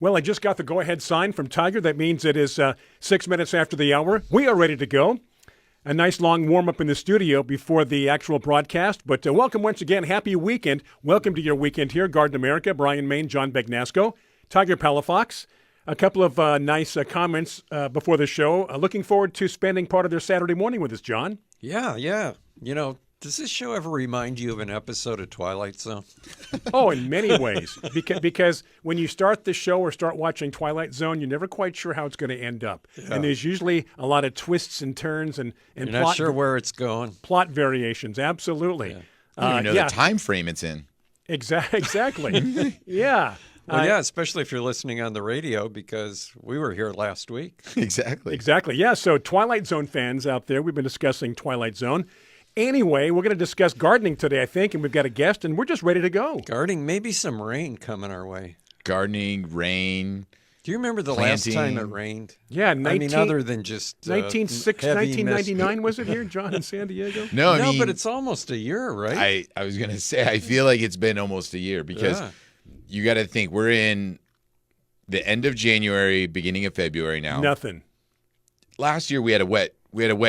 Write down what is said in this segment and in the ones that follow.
Well, I just got the go-ahead sign from Tiger. That means it is 6 minutes after the hour. We are ready to go. A nice long warm-up in the studio before the actual broadcast. But welcome once again. Happy weekend. Welcome to your weekend here. Garden America, Brian Main, John Begnasco, Tiger Palafox. A couple of nice comments before the show. Looking forward to spending part of their Saturday morning with us, John. Yeah. You know, does this show ever remind you of an episode of Twilight Zone? Oh, in many ways. Because when you start the show or start watching Twilight Zone, you're never quite sure how it's going to end up. Yeah. And there's usually a lot of twists and turns and you're not sure where it's going. Plot variations, absolutely. Yeah. You don't even know the time frame it's in. Exactly. Yeah. Well, yeah, especially if you're listening on the radio because we were here last week. Exactly. Yeah, so Twilight Zone fans out there, we've been discussing Twilight Zone. Anyway, we're going to discuss gardening today, I think, and we've got a guest, and we're just ready to go. Gardening, maybe some rain coming our way. Gardening, rain. Do you remember the last time it rained? Yeah, other than just 1999 was it here, John, in San Diego? No, but it's almost a year, right? I was going to say, I feel like it's been almost a year because you got to think we're in the end of January, beginning of February now. Nothing. Last year we had a wet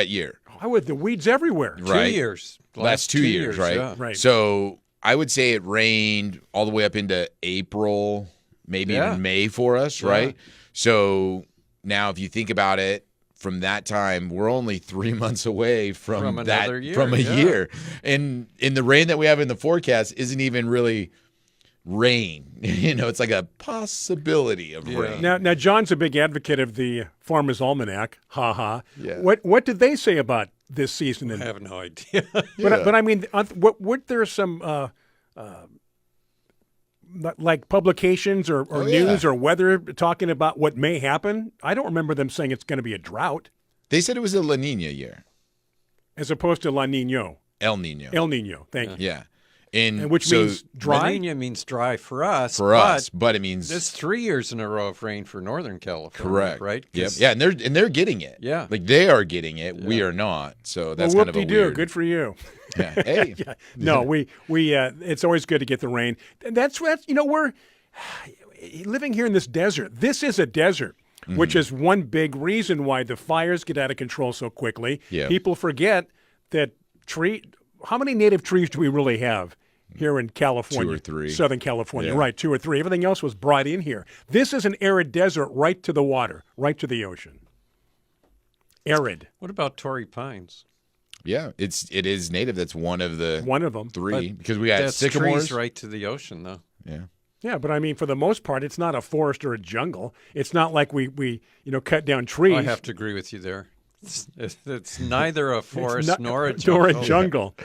year. Oh, with the weeds everywhere. Right. 2 years. Last 2 years, right? Yeah. Right. So I would say it rained all the way up into April, maybe even May for us, right? So now if you think about it, from that time, we're only 3 months away from another year. From a year. And in the rain that we have in the forecast isn't even really rain. It's like a possibility of rain. Now, John's a big advocate of the Farmer's Almanac. Ha ha. Yeah. What did they say about this season? I have no idea. But I mean, what there some like publications or news or weather talking about what may happen? I don't remember them saying it's going to be a drought. They said it was a La Nina year. As opposed to La Nino. El Nino. El Nino. Thank you. Yeah. Which means dry? La Nina means dry for us. But it means it's 3 years in a row of rain for Northern California. Correct. Right? Yep. Yeah, and they're getting it. Yeah. Like they are getting it. Yeah. We are not. So that's kind of a weird. Good for you. Yeah. Hey. Yeah. No, we it's always good to get the rain. And that's we're living here in this desert. This is a desert. Mm-hmm. Which is one big reason why the fires get out of control so quickly. Yeah. People forget that how many native trees do we really have here in California? 2 or 3. Southern California, yeah. Right, 2 or 3. Everything else was brought in here. This is an arid desert right to the water, right to the ocean. Arid. What about Torrey pines? Yeah, it is native. That's one of them. 3 because we got sycamores trees right to the ocean, though. Yeah. Yeah, but I mean, for the most part, it's not a forest or a jungle. It's not like we cut down trees. I have to agree with you there. It's neither a forest nor a jungle.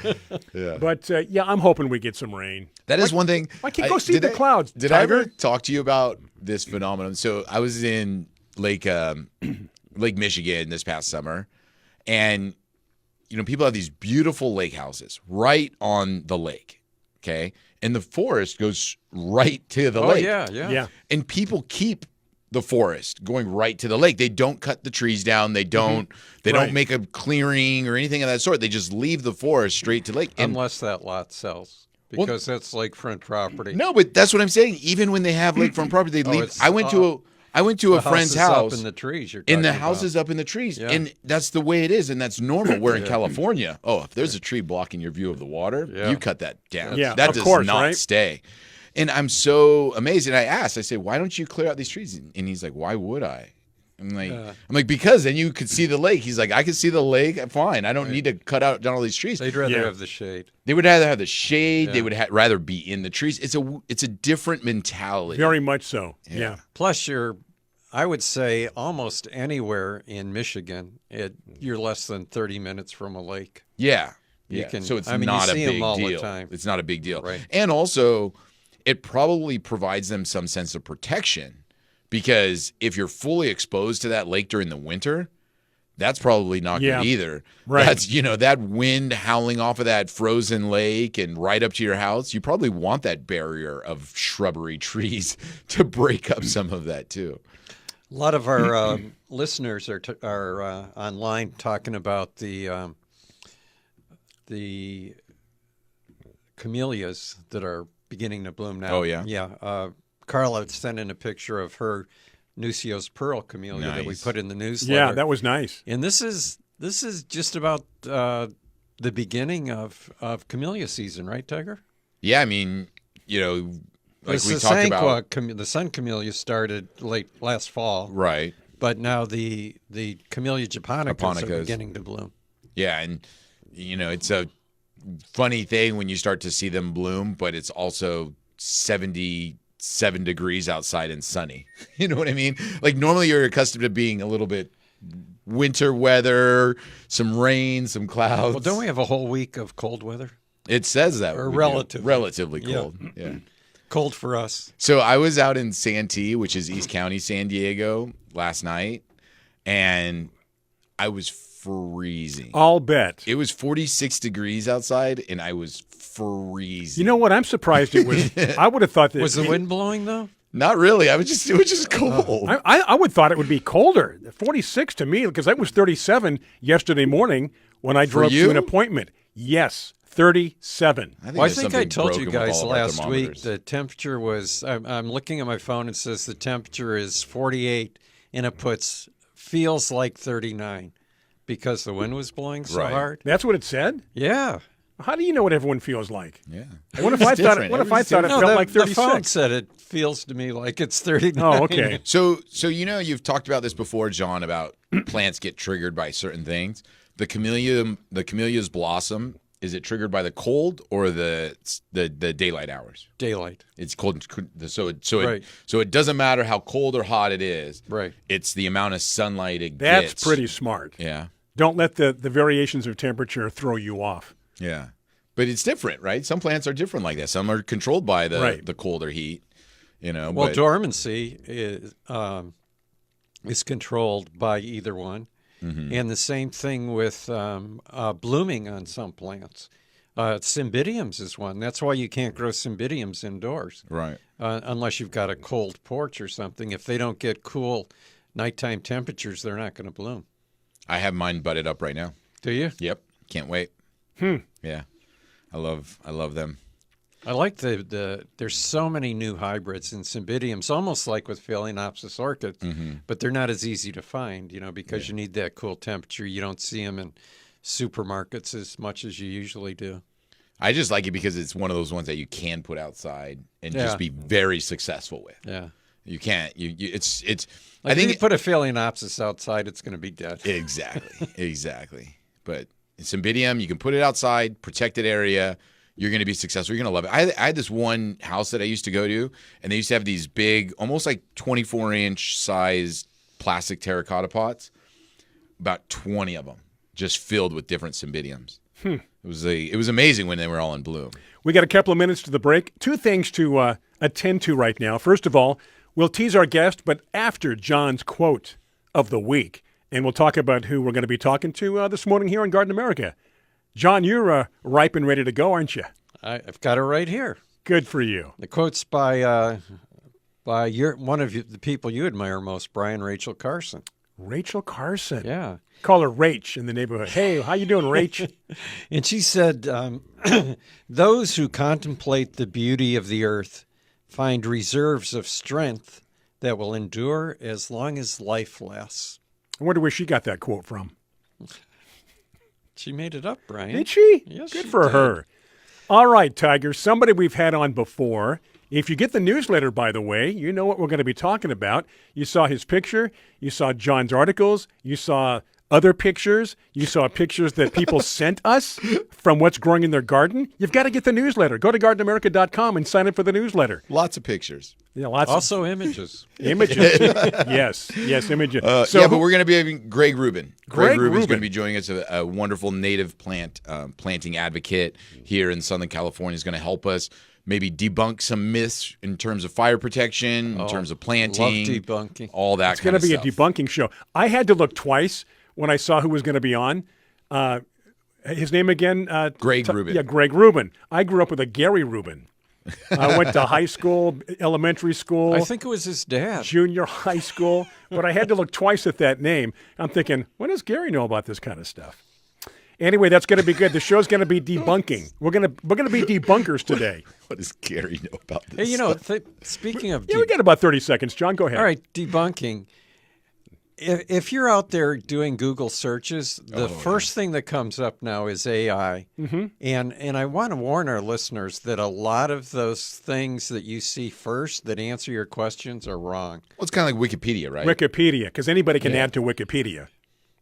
Yeah. But, I'm hoping we get some rain. That is one thing. I can't go see the clouds, Did Tiger? I ever talk to you about this phenomenon? So I was in Lake Michigan this past summer, and, people have these beautiful lake houses right on the lake, okay? And the forest goes right to the lake. Yeah. And people keep the forest going right to the lake. They don't cut the trees down. They don't don't make a clearing or anything of that sort. They just leave the forest straight to the lake. Unless that lot sells. Because that's lakefront property. No, but that's what I'm saying. Even when they have lakefront property, they leave. I went to a friend's house. Up in the trees. The house is up in the trees. Yeah. And that's the way it is, and that's normal. Where in California, if there's a tree blocking your view of the water, you cut that down. Yeah, that of does course, not right? stay. And I'm so amazed. And I asked, I said, why don't you clear out these trees? And he's like, why would I? I'm like, because then you could see the lake. He's like, I can see the lake. Fine. I don't need to cut down all these trees. They'd rather have the shade. They would rather have the shade. Yeah. They would rather be in the trees. It's a different mentality. Very much so. Yeah. Plus, I would say almost anywhere in Michigan, you're less than 30 minutes from a lake. Yeah. So it's not a big deal. The time. It's not a big deal. Right. And also, it probably provides them some sense of protection because if you're fully exposed to that lake during the winter, that's probably not good either. Right. That's, that wind howling off of that frozen lake and right up to your house. You probably want that barrier of shrubbery trees to break up some of that too. A lot of our listeners are online talking about the camellias that are beginning to bloom now. Oh, yeah? Yeah. Carla sent in a picture of her Nucio's Pearl camellia that we Nice. put in the newsletter. Yeah, that was nice. And this is just about the beginning of camellia season, right, Tiger? Yeah, I mean, like we the talked about. the sun camellia started late last fall, Right. but now the camellia japonicas are Japonicas. beginning to bloom. Yeah, and it's a funny thing when you start to see them bloom, but it's also 77 degrees outside and sunny. You know what I mean? Like normally you're accustomed to being a little bit winter weather, some rain, some clouds. Well, don't we have a whole week of cold weather? It says that. Or we do. Relatively Yeah. cold. Yeah. Cold for us. So I was out in Santee, which is East County, San Diego, last night, and I was freezing. I'll bet. It was 46 degrees outside, and I was freezing. You know what? I'm surprised it was. I would have thought that. Was the wind blowing though? Not really. It was just cold. I would thought it would be colder. 46 to me, because that was 37 yesterday morning when I drove to you? an appointment. Yes, 37. Well, I there's think I something told you broken with guys all of our last week thermometers. the temperature was. I'm looking at my phone. It says the temperature is 48, and it feels like 39 because the wind was blowing so Right. hard. That's what it said? Yeah. How do you know what everyone feels like? Yeah. What if I thought it No, felt like the phone 36? said it feels to me like it's 39. Oh, okay. So you've talked about this before, John, about plants get triggered by certain things. The camellia's blossom, is it triggered by the cold or the daylight hours? Daylight. It's cold, so Right. it doesn't matter how cold or hot it is. Right. It's the amount of sunlight it That's gets. pretty smart. Yeah. Don't let the variations of temperature throw you off. Yeah. But it's different, right? Some plants are different like that. Some are controlled by the cold or heat. Well, but, dormancy is controlled by either one. Mm-hmm. And the same thing with blooming on some plants. Cymbidiums is one. That's why you can't grow cymbidiums indoors, right. unless you've got a cold porch or something. If they don't get cool nighttime temperatures, they're not going to bloom. I have mine budded up right now. Do you? Yep. Can't wait. Yeah. I love them. I like there's so many new hybrids in cymbidiums, almost like with Phalaenopsis orchids, but they're not as easy to find, because you need that cool temperature. You don't see them in supermarkets as much as you usually do. I just like it because it's one of those ones that you can put outside and Yeah. just be very successful with. Yeah. You can't. It's. Like I think if you put a Phalaenopsis outside, it's going to be dead. exactly. But Cymbidium, you can put it outside, protected area. You're going to be successful. You're going to love it. I had this one house that I used to go to, and they used to have these big, almost like 24-inch sized plastic terracotta pots, about 20 of them, just filled with different Cymbidiums. It was amazing when they were all in bloom. We got a couple of minutes to the break. Two things to attend to right now. First of all, we'll tease our guest, but after John's quote of the week, and we'll talk about who we're going to be talking to this morning here on Garden America. John, you're ripe and ready to go, aren't you? I've got it right here. Good for you. The quote's by one of the people you admire most, Brian Rachel Carson. Rachel Carson. Yeah. Call her Rach in the neighborhood. Hey, how you doing, Rach? And she said, those who contemplate the beauty of the earth find reserves of strength that will endure as long as life lasts. I wonder where she got that quote from. She made it up, Brian. Did she? Yes, Good she for did. her. All right, Tiger, somebody we've had on before. If you get the newsletter, by the way, you know what we're going to be talking about. You saw his picture. You saw John's articles. You saw other pictures. You saw pictures that people sent us from what's growing in their garden. You've got to get the newsletter. Go to gardenamerica.com and sign up for the newsletter. Lots of pictures. Yeah, lots Also images. of images. Yes, images. Yeah, but we're going to be having Greg Rubin. Greg Rubin's Rubin. going to be joining us, a wonderful native planting advocate here in Southern California. Is going to help us maybe debunk some myths in terms of fire protection, in terms of planting. Love debunking. All that It's kind going of to be stuff. a debunking show. I had to look twice when I saw who was going to be on. His name again? Greg Rubin. Yeah, Greg Rubin. I grew up with a Gary Rubin. I went to high school, elementary school, I think it was his dad. junior high school, but I had to look twice at that name. I'm thinking, what does Gary know about this kind of stuff? Anyway, that's going to be good. The show's going to be debunking. We're going to be debunkers today. What does Gary know about Hey, this? you know, stuff? speaking of Yeah, we got about 30 seconds. John, go ahead. all right, debunking. If you're out there doing Google searches, the first thing that comes up now is AI. Mm-hmm. And I want to warn our listeners that a lot of those things that you see first that answer your questions are wrong. Well, it's kind of like Wikipedia, right? Wikipedia, because anybody can add to Wikipedia.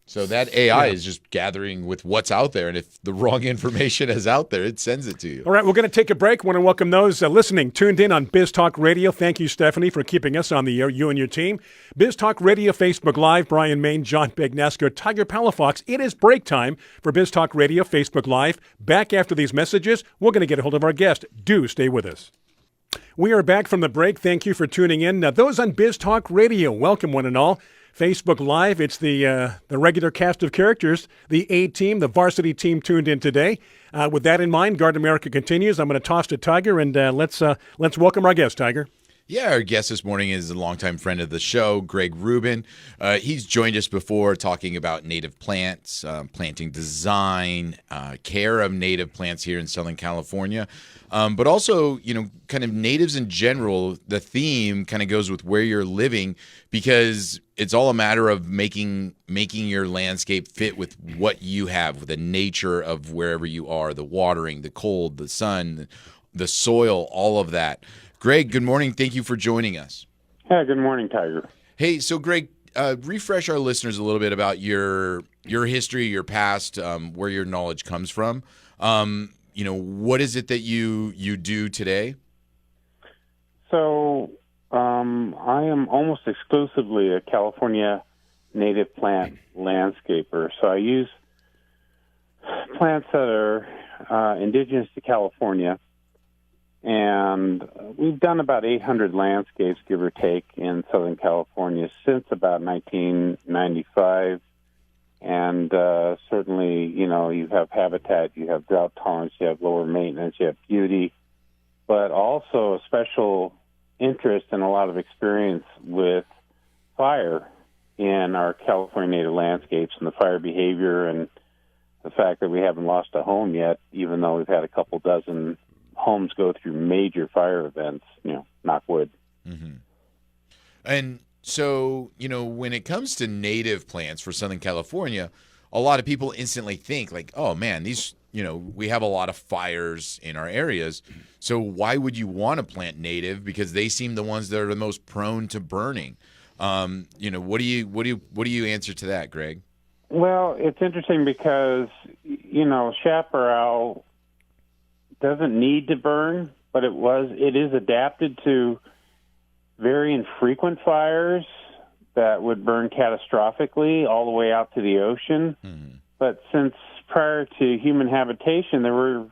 So that AI is just gathering with what's out there, and if the wrong information is out there, it sends it to you. All right, we're going to take a break. Want to welcome those listening, tuned in on Biz Talk Radio. Thank you, Stephanie, for keeping us on the air, you and your team. Biz Talk Radio, Facebook Live, Brian Main, John Bagnasker, Tiger Palafox. It is break time for Biz Talk Radio, Facebook Live. Back after these messages, we're going to get a hold of our guest. Do stay with us. We are back from the break. Thank you for tuning in. Now, those on Biz Talk Radio, welcome one and all. Facebook Live, it's the regular cast of characters, the A-team, the varsity team tuned in today. With that in mind, Guard America continues. I'm going to toss to Tiger, and let's welcome our guest, Tiger. Yeah, our guest this morning is a longtime friend of the show, Greg Rubin. He's joined us before talking about native plants, planting design, care of native plants here in Southern California. But also, kind of natives in general, the theme kind of goes with where you're living because it's all a matter of making your landscape fit with what you have, with the nature of wherever you are, the watering, the cold, the sun, the soil, all of that. Greg, good morning. Thank you for joining us. Yeah, good morning, Tiger. Hey, so Greg, refresh our listeners a little bit about your history, your past, where your knowledge comes from. What is it that you do today? So I am almost exclusively a California native plant landscaper. So I use plants that are indigenous to California. And we've done about 800 landscapes, give or take, in Southern California since about 1995. And certainly, you have habitat, you have drought tolerance, you have lower maintenance, you have beauty, but also a special interest and a lot of experience with fire in our California native landscapes and the fire behavior and the fact that we haven't lost a home yet, even though we've had a couple dozen homes go through major fire events, knock wood. Mm-hmm. And so, when it comes to native plants for Southern California, a lot of people instantly think like, oh man, these, we have a lot of fires in our areas. So why would you want to plant native? Because they seem the ones that are the most prone to burning. What do you answer to that, Greg? Well, it's interesting because, chaparral doesn't need to burn, but it is adapted to very infrequent fires that would burn catastrophically all the way out to the ocean. Mm-hmm. But since prior to human habitation, there were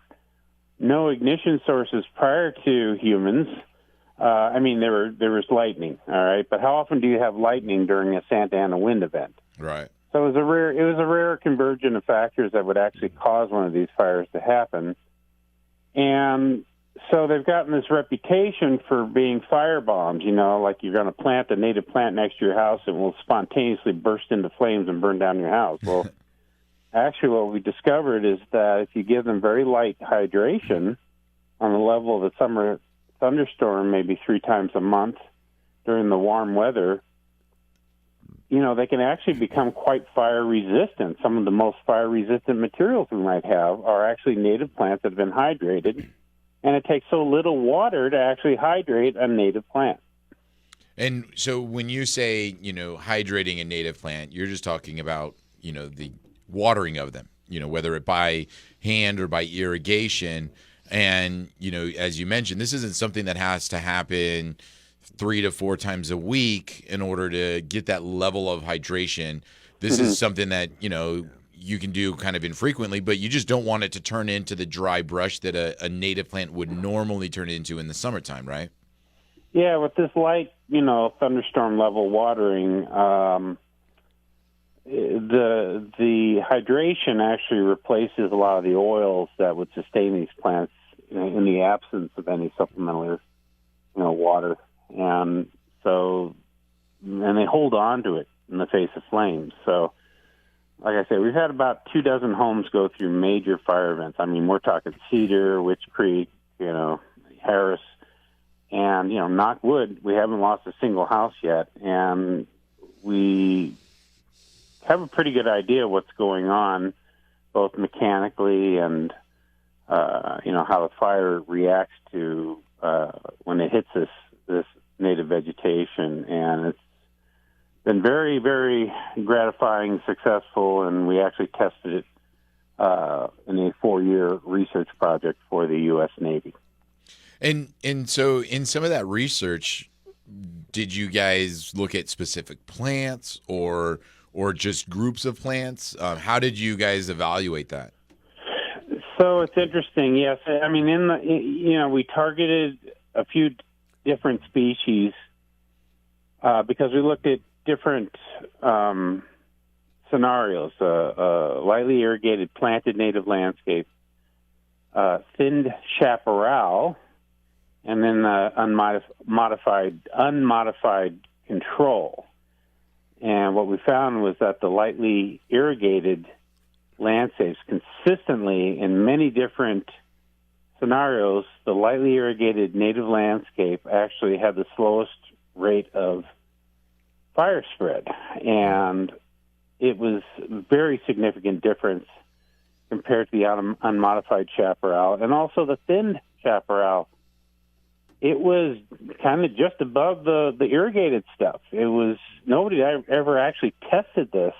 no ignition sources prior to humans. There was lightning, all right, but how often do you have lightning during a Santa Ana wind event? Right. So it was a rare convergence of factors that would actually cause one of these fires to happen. And so they've gotten this reputation for being fire bombs, like you're going to plant a native plant next to your house and it will spontaneously burst into flames and burn down your house. Well, actually what we discovered is that if you give them very light hydration on the level of a summer thunderstorm, maybe 3 times a month during the warm weather, they can actually become quite fire resistant. Some of the most fire resistant materials we might have are actually native plants that have been hydrated, and it takes so little water to actually hydrate a native plant. And so when you say, hydrating a native plant, you're just talking about, the watering of them, whether it by hand or by irrigation. And, as you mentioned, this isn't something that has to happen 3 to 4 times a week in order to get that level of hydration. This is something that, you can do kind of infrequently, but you just don't want it to turn into the dry brush that a native plant would normally turn into in the summertime, right? Yeah, with this light, thunderstorm level watering, the hydration actually replaces a lot of the oils that would sustain these plants in the absence of any supplemental, water. And so, and they hold on to it in the face of flames. So like I said, we've had about 24 homes go through major fire events. I mean, we're talking Cedar, Witch Creek, Harris, and, knock wood, we haven't lost a single house yet. And we have a pretty good idea what's going on, both mechanically and, how the fire reacts to when it hits this native vegetation. And it's been very, very gratifying, successful, and we actually tested it in a 4-year research project for the U.S. Navy. And so in some of that research, did you guys look at specific plants or just groups of plants? How did you guys evaluate that? So it's interesting. Yes, I mean, we targeted a few different species because we looked at different scenarios: lightly irrigated, planted native landscape, thinned chaparral, and then unmodified control. And what we found was that the lightly irrigated landscapes consistently in many different scenarios, the lightly irrigated native landscape actually had the slowest rate of fire spread. And it was a very significant difference compared to the unmodified chaparral and also the thinned chaparral. It was kind of just above the irrigated stuff. It was nobody ever actually tested this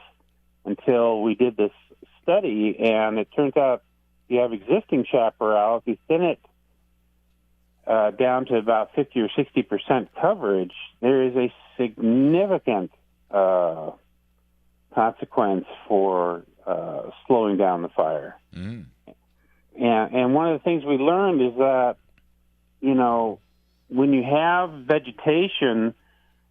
until we did this study, and it turns out you have existing chaparral. If you thin it down to about 50 or 60% coverage, there is a significant consequence for slowing down the fire. Mm. And one of the things we learned is that, when you have vegetation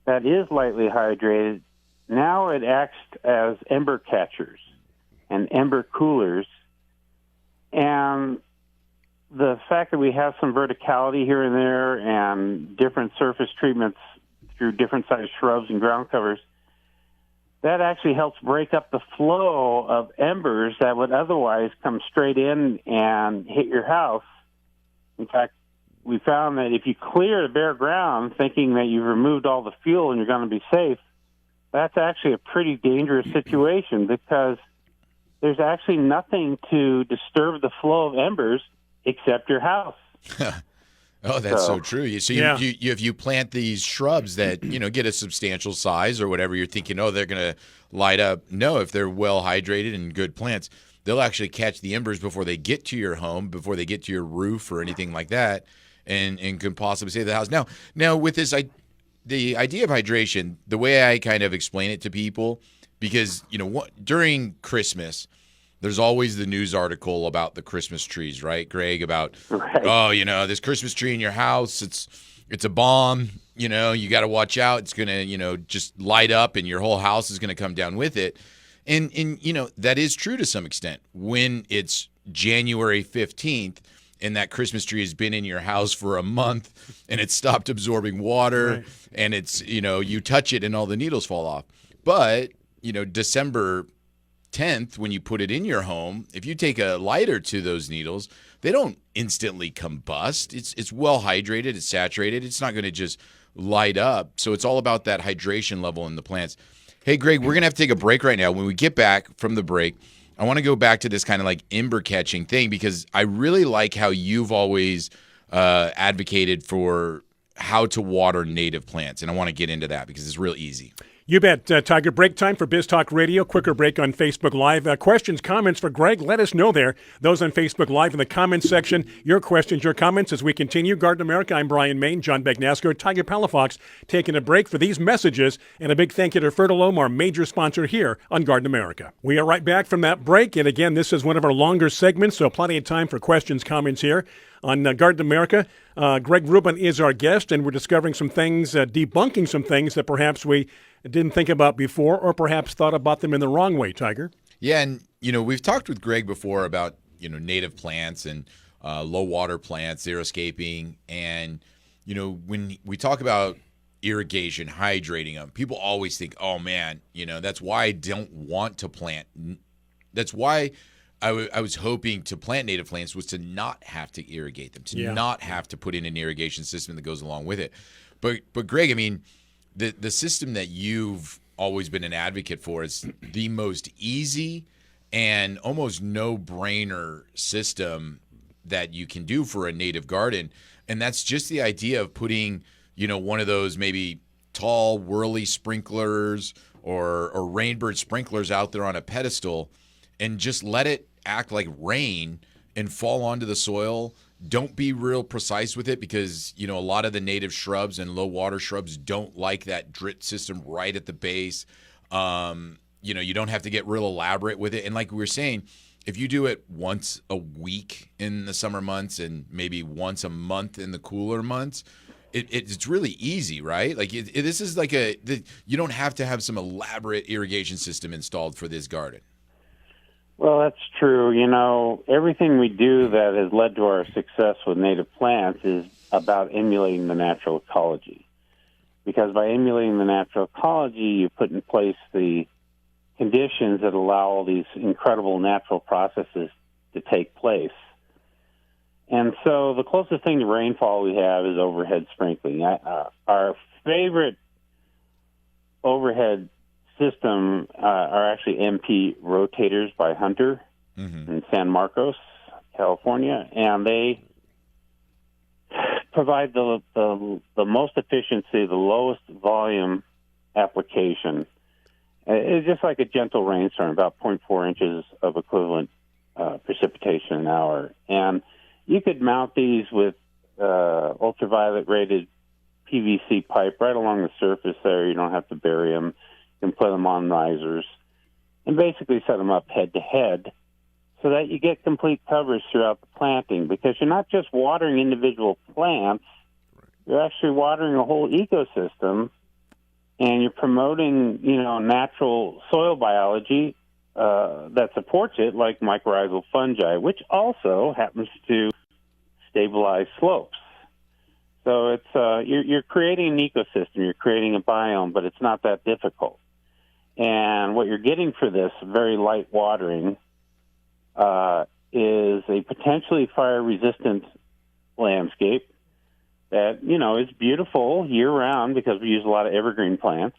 that is lightly hydrated, now it acts as ember catchers and ember coolers. And the fact that we have some verticality here and there and different surface treatments through different sized shrubs and ground covers, that actually helps break up the flow of embers that would otherwise come straight in and hit your house. In fact, we found that if you clear the bare ground thinking that you've removed all the fuel and you're going to be safe, that's actually a pretty dangerous situation because there's actually nothing to disturb the flow of embers except your house. Oh, that's so true. So if you plant these shrubs that, get a substantial size or whatever, you're thinking, they're going to light up. No, if they're well hydrated and good plants, they'll actually catch the embers before they get to your home, before they get to your roof or anything like that, and can possibly save the house. Now with this, the idea of hydration, the way I kind of explain it to people, because, during Christmas, there's always the news article about the Christmas trees, right, Greg? About, this Christmas tree in your house, it's a bomb. You got to watch out. It's going to, just light up and your whole house is going to come down with it. And that is true to some extent. When it's January 15th and that Christmas tree has been in your house for a month and it's stopped absorbing water, right, and it's, you touch it and all the needles fall off. But, December 10th, when you put it in your home, if you take a lighter to those needles, they don't instantly combust. It's well hydrated, it's saturated, it's not going to just light up. So it's all about that hydration level in the plants. Hey, Greg, we're going to have to take a break right now. When we get back from the break, I want to go back to this kind of like ember catching thing because I really like how you've always advocated for how to water native plants. And I want to get into that because it's real easy. You bet. Tiger, break time for Biz Talk Radio. Quicker break on Facebook Live. Questions, comments for Greg, let us know there. Those on Facebook Live in the comments section. Your questions, your comments as we continue. Garden America, I'm Brian Main, John Bagnasco, Tiger Palafox taking a break for these messages. And a big thank you to Fertilome, our major sponsor here on Garden America. We are right back from that break. And again, this is one of our longer segments, so plenty of time for questions, comments here on Garden America. Greg Rubin is our guest, and we're discovering some things, debunking some things that perhaps we didn't think about before or perhaps thought about them in the wrong way, Tiger. Yeah, and, we've talked with Greg before about, native plants and low water plants, xeriscaping. And, when we talk about irrigation, hydrating them. People always think, oh man, that's why I don't want to plant. That's why I was hoping to plant native plants was to not have to irrigate them, to not have to put in an irrigation system that goes along with it. But Greg, I mean, the system that you've always been an advocate for is the most easy and almost no-brainer system that you can do for a native garden. And that's just the idea of putting, one of those maybe tall, whirly sprinklers or rainbird sprinklers out there on a pedestal and just let it act like rain and fall onto the soil. Don't be real precise with it because, a lot of the native shrubs and low water shrubs don't like that drip system right at the base. You don't have to get real elaborate with it. And like we were saying, if you do it once a week in the summer months and maybe once a month in the cooler months, it's really easy, right? Like this is like you don't have to have some elaborate irrigation system installed for this garden. Well, that's true. Everything we do that has led to our success with native plants is about emulating the natural ecology. Because by emulating the natural ecology, you put in place the conditions that allow all these incredible natural processes to take place. And so the closest thing to rainfall we have is overhead sprinkling. Our favorite overhead system are actually MP rotators by Hunter in San Marcos, California, and they provide the most efficiency, the lowest volume application. It's just like a gentle rainstorm, about 0.4 inches of equivalent precipitation an hour. And you could mount these with ultraviolet rated PVC pipe right along the surface there. You don't have to bury them. You can put them on risers and basically set them up head to head so that you get complete coverage throughout the planting, because you're not just watering individual plants, you're actually watering a whole ecosystem, and you're promoting, natural soil biology that supports it, like mycorrhizal fungi, which also happens to stabilize slopes. So it's you're creating an ecosystem, you're creating a biome, but it's not that difficult. And what you're getting for this very light watering is a potentially fire-resistant landscape that, is beautiful year-round because we use a lot of evergreen plants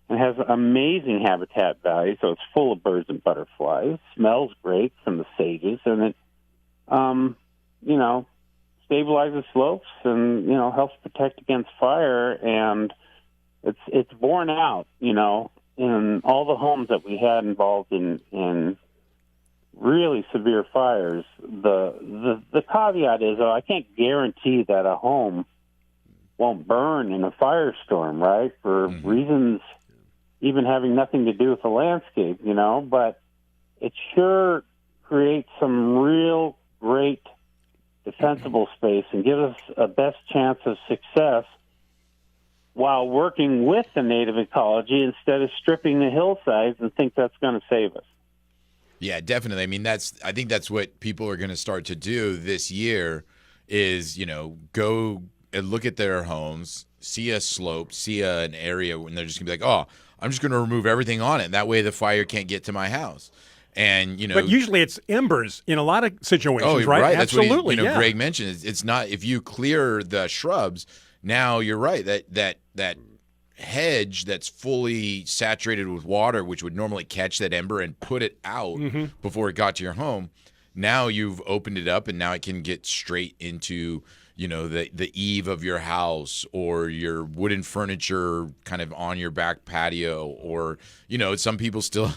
and has amazing habitat value. So it's full of birds and butterflies, smells great from the sages, and it, stabilizes slopes and, helps protect against fire. And it's borne out, in all the homes that we had involved in really severe fires. The caveat is, I can't guarantee that a home won't burn in a firestorm, right? For reasons even having nothing to do with the landscape, but it sure creates some real great defensible space and gives us a best chance of success while working with the native ecology instead of stripping the hillsides and think that's going to save us. Yeah, definitely. I mean, I think that's what people are going to start to do this year is, go and look at their homes, see a slope, see an area, and they're just going to be like, oh, I'm just going to remove everything on it. That way the fire can't get to my house. And, But usually it's embers in a lot of situations, oh, right? That's Absolutely, what Greg mentioned. It's not, if you clear the shrubs, now you're right, that hedge that's fully saturated with water, which would normally catch that ember and put it out before it got to your home, now you've opened it up and now it can get straight into, the eave of your house or your wooden furniture kind of on your back patio, or, some people still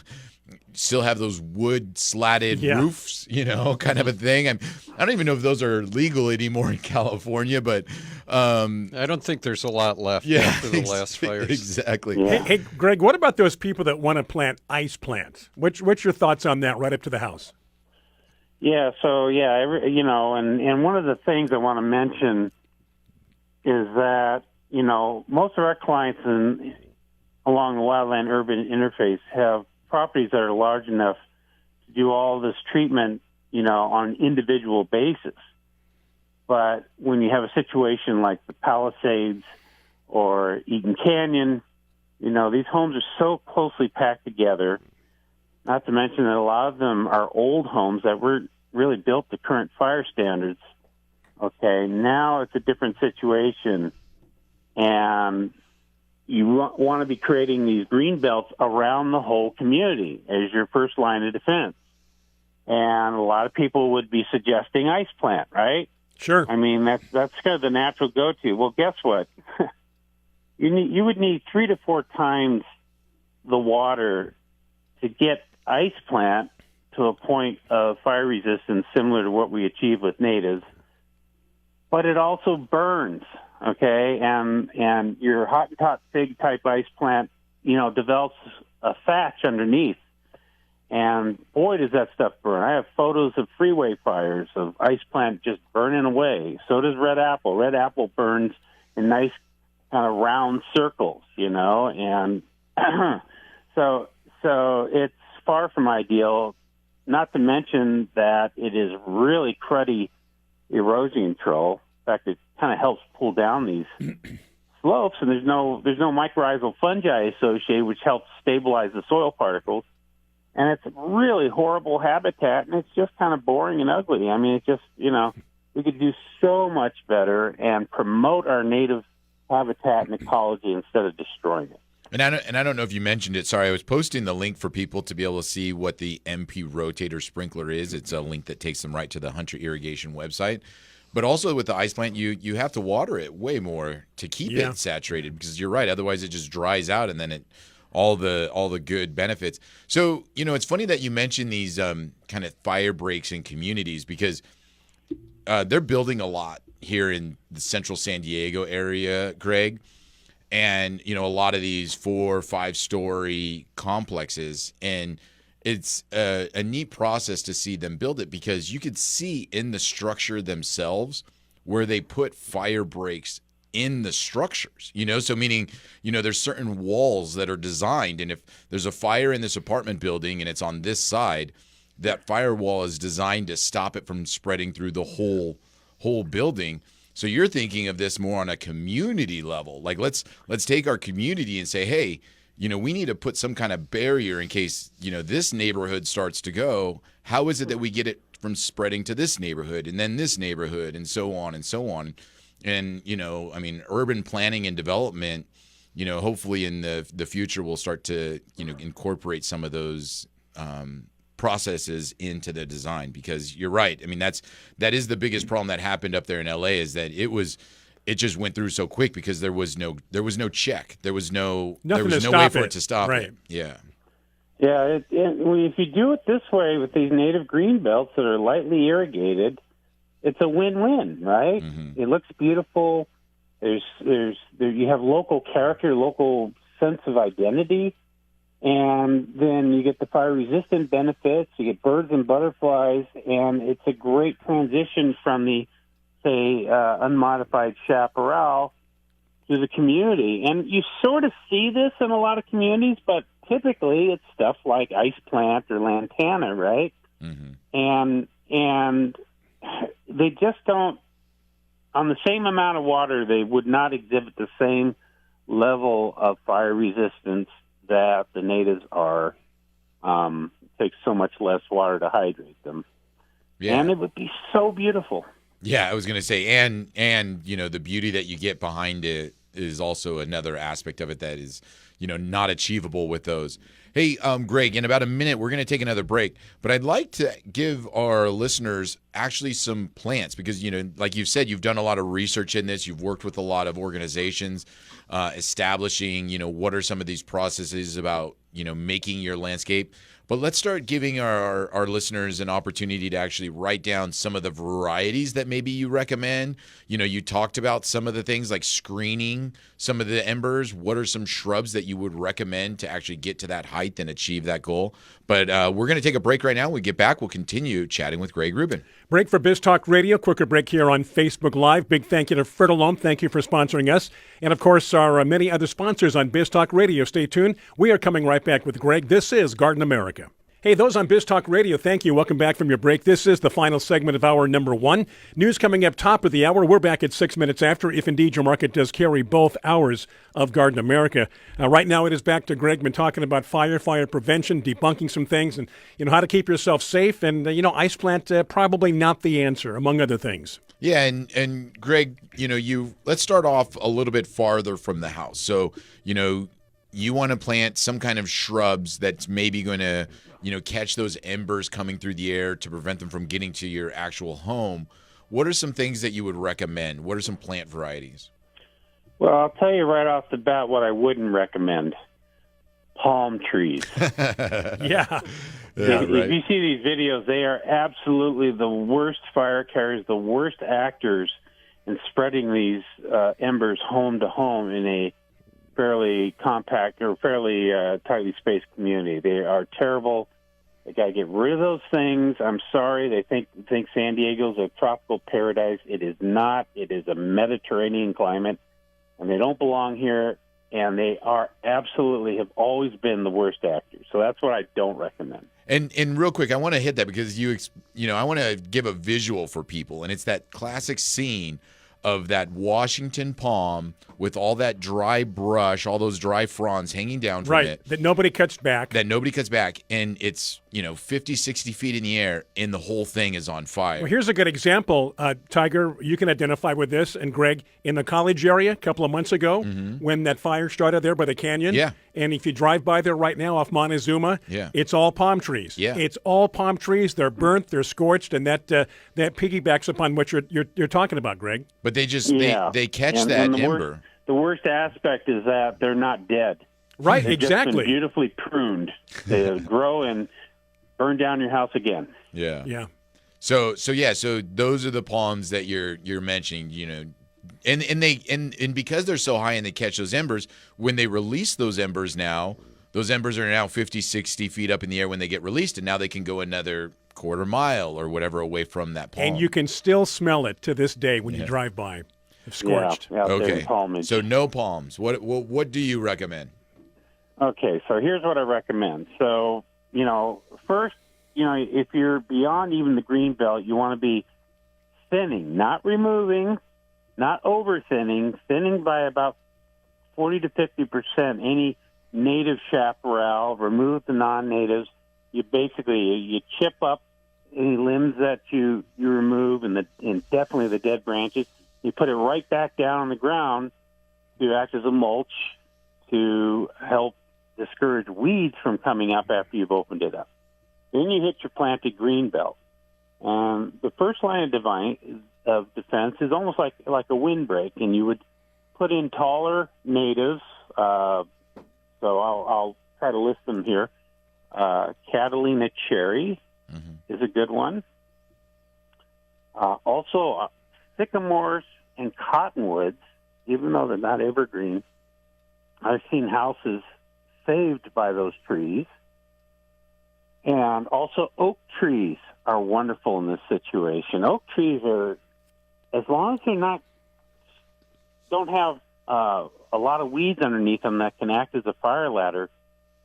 have those wood slatted roofs, kind of a thing. I don't even know if those are legal anymore in California, but I don't think there's a lot left after the last fires. Exactly. Yeah. Hey, Greg, what about those people that want to plant ice plants? What's your thoughts on that right up to the house? Yeah, so and one of the things I want to mention is that, most of our clients along the wildland urban interface have properties that are large enough to do all this treatment, on an individual basis. But when you have a situation like the Palisades or Eaton Canyon. You know, these homes are so closely packed together, not to mention that a lot of them are old homes that weren't really built to current fire standards. Okay, now it's a different situation, and you want to be creating these green belts around the whole community as your first line of defense. And a lot of people would be suggesting ice plant, right? Sure. I mean, that's kind of the natural go-to. Well, guess what? You would need 3 to 4 times the water to get ice plant to a point of fire resistance similar to what we achieve with natives. But it also burns, okay? And your Hottentot fig type ice plant, you know, develops a thatch underneath. And boy, does that stuff burn. I have photos of freeway fires of ice plant just burning away. So does red apple. Red apple burns in nice kind of round circles, you know, and so it's far from ideal, not to mention that it is really cruddy erosion control. In fact, it kind of helps pull down these slopes, and there's no mycorrhizal fungi associated, which helps stabilize the soil particles. And it's really horrible habitat, and it's just kind of boring and ugly. I mean, it's just, you know, we could do so much better and promote our native habitat and ecology instead of destroying it. And I don't know if you mentioned it. Sorry, I was posting the link for people to be able to see what the MP rotator sprinkler is. It's a link that takes them right to the Hunter Irrigation website. But also with the ice plant, you have to water it way more to keep it saturated, because you're right. Otherwise, it just dries out, and then all the good benefits. So, you know, it's funny that you mentioned these kind of fire breaks in communities, because they're building a lot here in the central San Diego area, Greg. And, you know, a lot of these 4 or 5 story complexes. And it's a neat process to see them build it, because you could see in the structure themselves where they put fire breaks in the structures, you know, so meaning, you know, there's certain walls that are designed, and if there's a fire in this apartment building and it's on this side, that firewall is designed to stop it from spreading through the whole building. So you're thinking of this more on a community level. Like, let's take our community and say, hey, you know, we need to put some kind of barrier in case, you know, this neighborhood starts to go. How is it that we get it from spreading to this neighborhood and then this neighborhood, and so on and so on? And, you know, I mean, urban planning and development, you know, hopefully in the future we'll start to, you know, incorporate some of those processes into the design, because you're right. I mean, that is the biggest problem that happened up there in LA, is that it just went through so quick because there was no check. There was no way for it to stop it. Yeah. Yeah, if you do it this way with these native green belts that are lightly irrigated, it's a win-win, right? Mm-hmm. It looks beautiful. You have local character, local sense of identity, and then you get the fire-resistant benefits. You get birds and butterflies, and it's a great transition from the, say, unmodified chaparral to the community. And you sort of see this in a lot of communities, but typically it's stuff like ice plant or lantana, right? Mm-hmm. And they just don't, on the same amount of water, they would not exhibit the same level of fire resistance that the natives are. Takes so much less water to hydrate them. Yeah. And it would be so beautiful. Yeah, I was going to say, and you know, the beauty that you get behind it is also another aspect of it that is, you know, not achievable with those. Hey, Greg, in about a minute, we're going to take another break, but I'd like to give our listeners actually some plants, because, you know, like you've said, you've done a lot of research in this. You've worked with a lot of organizations, establishing, you know, what are some of these processes about, you know, making your landscape. But let's start giving our listeners an opportunity to actually write down some of the varieties that maybe you recommend. You know, you talked about some of the things like screening some of the embers. What are some shrubs that you would recommend to actually get to that height and achieve that goal? But we're going to take a break right now. When we get back, we'll continue chatting with Greg Rubin. Break for Biz Talk Radio. Quicker break here on Facebook Live. Big thank you to Fertilome. Thank you for sponsoring us. And, of course, our many other sponsors on Biz Talk Radio. Stay tuned. We are coming right back with Greg. This is Garden America. Hey, those on Biz Talk Radio, thank you. Welcome back from your break. This is the final segment of hour number 1. News coming up top of the hour. We're back at 6 minutes after, if indeed your market does carry both hours of Garden America. Right now it is back to Greg. Been talking about fire prevention, debunking some things, and how to keep yourself safe. And, ice plant, probably not the answer, among other things. Yeah, and Greg, let's start off a little bit farther from the house. So, you want to plant some kind of shrubs that's maybe going to, catch those embers coming through the air to prevent them from getting to your actual home. What are some things that you would recommend? What are some plant varieties? Well, I'll tell you right off the bat what I wouldn't recommend. Palm trees. Yeah. If you see these videos, they are absolutely the worst fire carriers, the worst actors in spreading these embers home to home in a fairly compact or fairly tightly spaced community. They are terrible. They got to get rid of those things. I'm sorry. They think San Diego's a tropical paradise. It is not. It is a Mediterranean climate, and they don't belong here. And they are absolutely have always been the worst actors. So that's what I don't recommend. And real quick, I want to hit that because I want to give a visual for people, and it's that classic scene of that Washington palm with all that dry brush, all those dry fronds hanging down from it. That nobody cuts back. And it's, 50, 60 feet in the air, and the whole thing is on fire. Well, here's a good example, Tiger. You can identify with this, and Greg, in the college area a couple of months ago when that fire started there by the canyon. Yeah. And if you drive by there right now off Montezuma, it's all palm trees. Yeah. It's all palm trees. They're burnt, they're scorched, and that piggybacks upon what you're talking about, Greg. But they just they catch that ember. The worst aspect is that they're not dead. Right, They've exactly. Just been beautifully pruned. They grow and burn down your house again. Yeah. Yeah. So those are the palms that you're mentioning, and because they're so high and they catch those embers, when they release those embers now, those embers are now 50, 60 feet up in the air when they get released, and now they can go another quarter mile or whatever away from that palm. And you can still smell it to this day when you drive by. It's scorched. Yeah, okay. Palmage. So no palms. What do you recommend? Okay, so here's what I recommend. So, first, if you're beyond even the green belt, you want to be thinning, not removing, not over thinning by about 40 to 50% any native chaparral, remove the non-natives. You chip up any limbs that you remove and definitely the dead branches. You put it right back down on the ground to act as a mulch to help discourage weeds from coming up after you've opened it up. Then you hit your planted green belt. And the first line of defense is almost like a windbreak, and you would put in taller natives. So I'll try to list them here. Catalina cherry is a good one. Also, sycamores and cottonwoods, even though they're not evergreen, I've seen houses saved by those trees. And also oak trees are wonderful in this situation. Oak trees are, as long as they don't have a lot of weeds underneath them that can act as a fire ladder,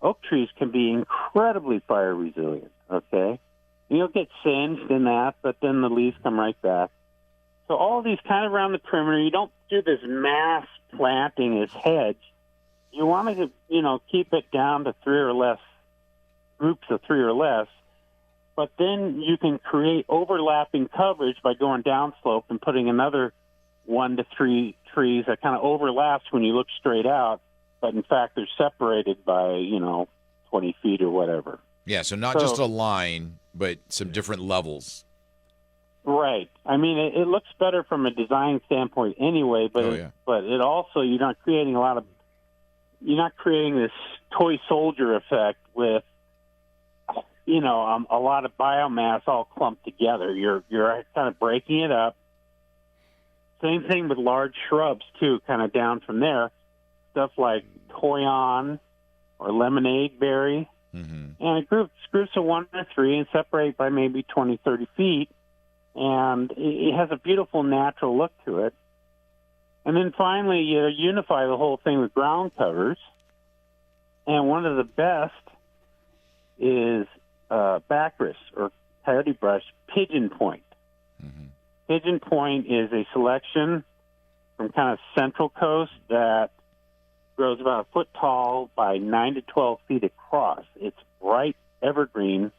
oak trees can be incredibly fire resilient, okay? You'll get singed in that, but then the leaves come right back. So all of these kind of around the perimeter, you don't do this mass planting as hedge. You want to, keep it down to 3 or less, groups of 3 or less, but then you can create overlapping coverage by going downslope and putting another 1 to 3 trees that kind of overlaps when you look straight out, but in fact they're separated by, 20 feet or whatever. Yeah, so not just a line, but some different levels. Right. I mean, it looks better from a design standpoint anyway, but but it also you're not creating this toy soldier effect with a lot of biomass all clumped together. You're kind of breaking it up. Same thing with large shrubs too, kind of down from there. Stuff like toyon or lemonade berry, and groups of 1 or 3 and separate by maybe 20, 30 feet. And it has a beautiful natural look to it. And then finally, you unify the whole thing with ground covers. And one of the best is Baccharis or coyote brush pigeon point. Pigeon point is a selection from kind of Central Coast that grows about a foot tall by 9 to 12 feet across. It's bright evergreen,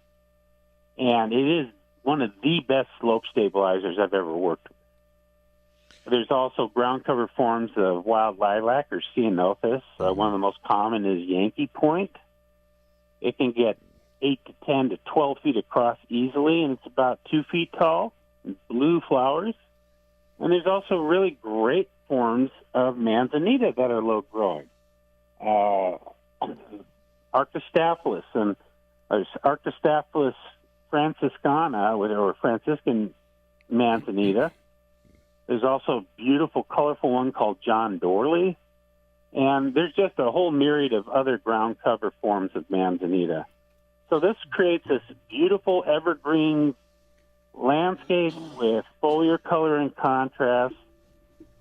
and it is one of the best slope stabilizers I've ever worked with. There's also ground cover forms of wild lilac or ceanothus. One of the most common is Yankee Point. It can get 8 to 10 to 12 feet across easily, and it's about 2 feet tall. Blue flowers. And there's also really great forms of manzanita that are low growing. Arctostaphylos and Arctostaphylos franciscana, or Franciscan manzanita. There's also a beautiful, colorful one called John Dorley. And there's just a whole myriad of other ground cover forms of manzanita. So this creates this beautiful evergreen landscape with foliar color and contrast.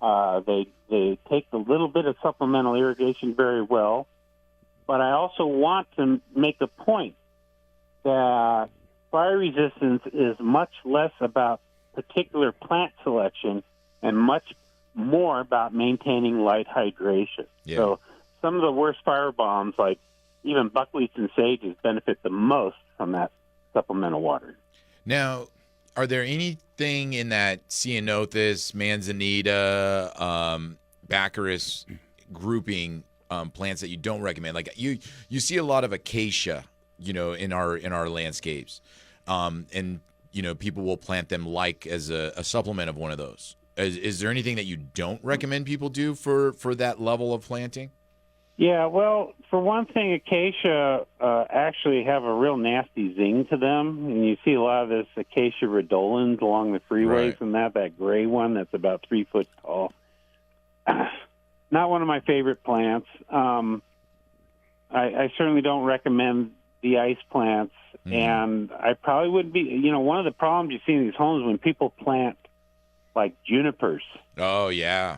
They take a little bit of supplemental irrigation very well. But I also want to make the point that fire resistance is much less about particular plant selection and much more about maintaining light hydration. Yeah. So some of the worst fire bombs, like even buckwheats and sages, benefit the most from that supplemental water. Now, are there anything in that ceanothus, manzanita, Baccharis grouping plants that you don't recommend? Like you see a lot of acacia, in our landscapes, and people will plant them as a supplement of one of those. Is there anything that you don't recommend people do for that level of planting? Yeah, well, for one thing, acacia actually have a real nasty zing to them, and you see a lot of this acacia rhodolens along the freeways, Right. and that gray one that's about 3 foot tall. Not one of my favorite plants. I certainly don't recommend the ice plants, and I probably would be. One of the problems you see in these homes when people plant like junipers. Oh, yeah.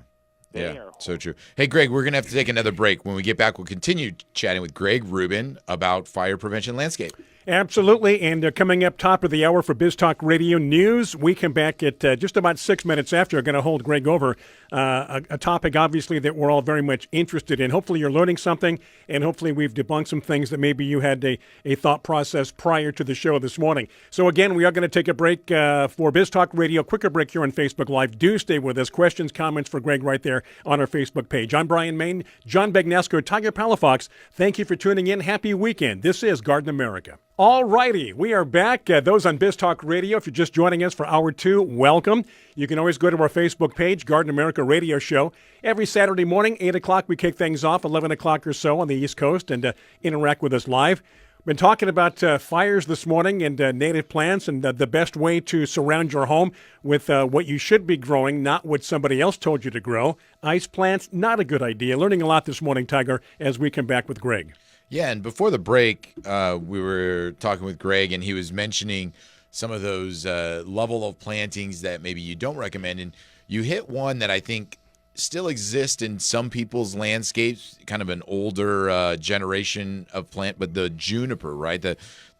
They Yeah, are so true. Hey, Greg, we're going to have to take another break. When we get back, we'll continue chatting with Greg Rubin about fire prevention landscape. Absolutely, and coming up top of the hour for Biz Talk Radio News, we come back at just about 6 minutes after. We're going to hold Greg over a topic, obviously, that we're all very much interested in. Hopefully you're learning something, and hopefully we've debunked some things that maybe you had a thought process prior to the show this morning. So again, we are going to take a break for Biz Talk Radio, quicker break here on Facebook Live. Do stay with us. Questions, comments for Greg right there on our Facebook page. I'm Brian Main, John Bagnesco, Tiger Palafox. Thank you for tuning in. Happy weekend. This is Garden America. All righty, we are back. Those on Biz Talk Radio, if you're just joining us for Hour 2, welcome. You can always go to our Facebook page, Garden America Radio Show. Every Saturday morning, 8 o'clock, we kick things off, 11 o'clock or so on the East Coast, and interact with us live. Been talking about fires this morning and native plants and the best way to surround your home with what you should be growing, not what somebody else told you to grow. Ice plants, not a good idea. Learning a lot this morning, Tiger, as we come back with Greg. Yeah, and before the break, we were talking with Greg, and he was mentioning some of those level of plantings that maybe you don't recommend. And you hit one that I think still exists in some people's landscapes, kind of an older generation of plant, but the juniper, right? The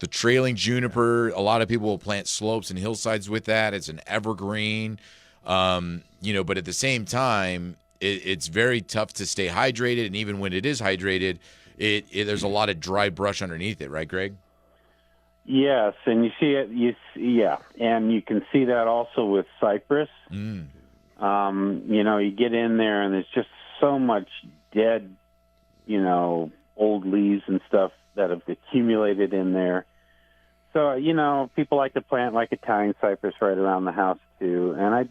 trailing juniper, a lot of people will plant slopes and hillsides with that. It's an evergreen, but at the same time, it's very tough to stay hydrated. And even when it is hydrated, there's a lot of dry brush underneath it, right, Greg? Yes, and you see it. And you can see that also with cypress. You get in there, and there's just so much dead, old leaves and stuff that have accumulated in there. So, people like to plant like Italian cypress right around the house too. And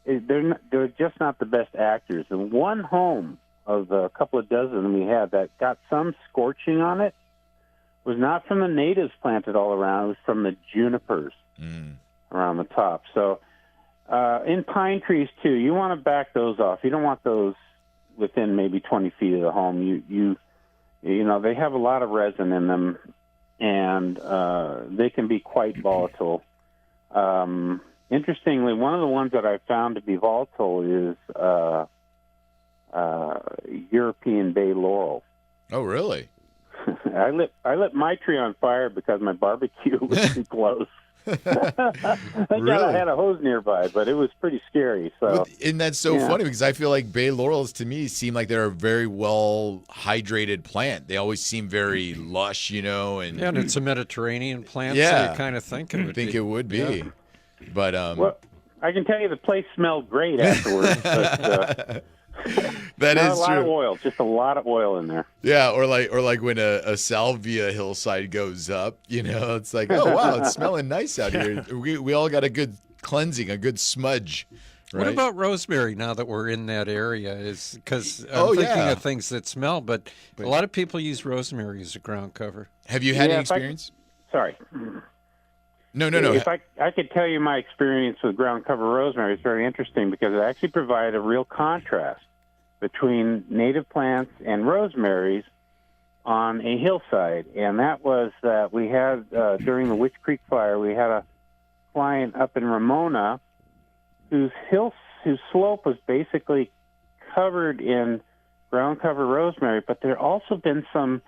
they're just not the best actors. And one home of a couple of dozen we had that got some scorching on it was not from the natives planted all around. It was from the junipers around the top. So in pine trees, too, you want to back those off. You don't want those within maybe 20 feet of the home. They have a lot of resin in them, and they can be quite volatile. Interestingly, one of the ones that I found to be volatile is European bay laurel. Oh, really? I lit my tree on fire because my barbecue was too close. Thank God I had a hose nearby, but it was pretty scary. So, and that's so funny because I feel like bay laurels to me seem like they're a very well hydrated plant. They always seem very lush, and and it's a Mediterranean plant, Yeah. so you kind of think it would be. it would be. Yeah. But well, I can tell you the place smelled great afterwards. But, that not is a lot of true. oil, just a lot of oil in there. Yeah, or like when a salvia hillside goes up, it's like, oh wow, it's smelling nice out here. We all got a good cleansing, a good smudge. Right? What about rosemary now that we're in that area? Is because I'm thinking of things that smell, but a lot of people use rosemary as a ground cover. Have you had any Yeah, experience? Sorry. No. If I could tell you my experience with ground cover rosemary, it's very interesting because it actually provided a real contrast between native plants and rosemaries on a hillside. And that was that we had, during the Witch Creek fire, we had a client up in Ramona whose slope was basically covered in ground cover rosemary, but there had also been some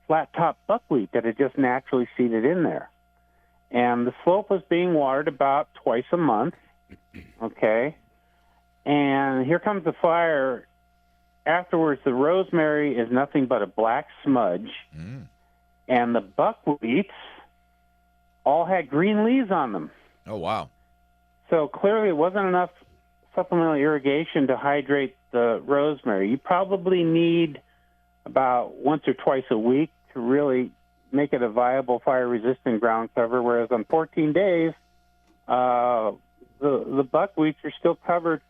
flat top buckwheat that had just naturally seeded in there. And the slope was being watered about twice a month, okay? And here comes the fire. Afterwards, the rosemary is nothing but a black smudge, and the buckwheats all had green leaves on them. Oh, wow. So clearly it wasn't enough supplemental irrigation to hydrate the rosemary. You probably need about once or twice a week to really make it a viable fire-resistant ground cover, whereas on 14 days, the buckwheats are still covered,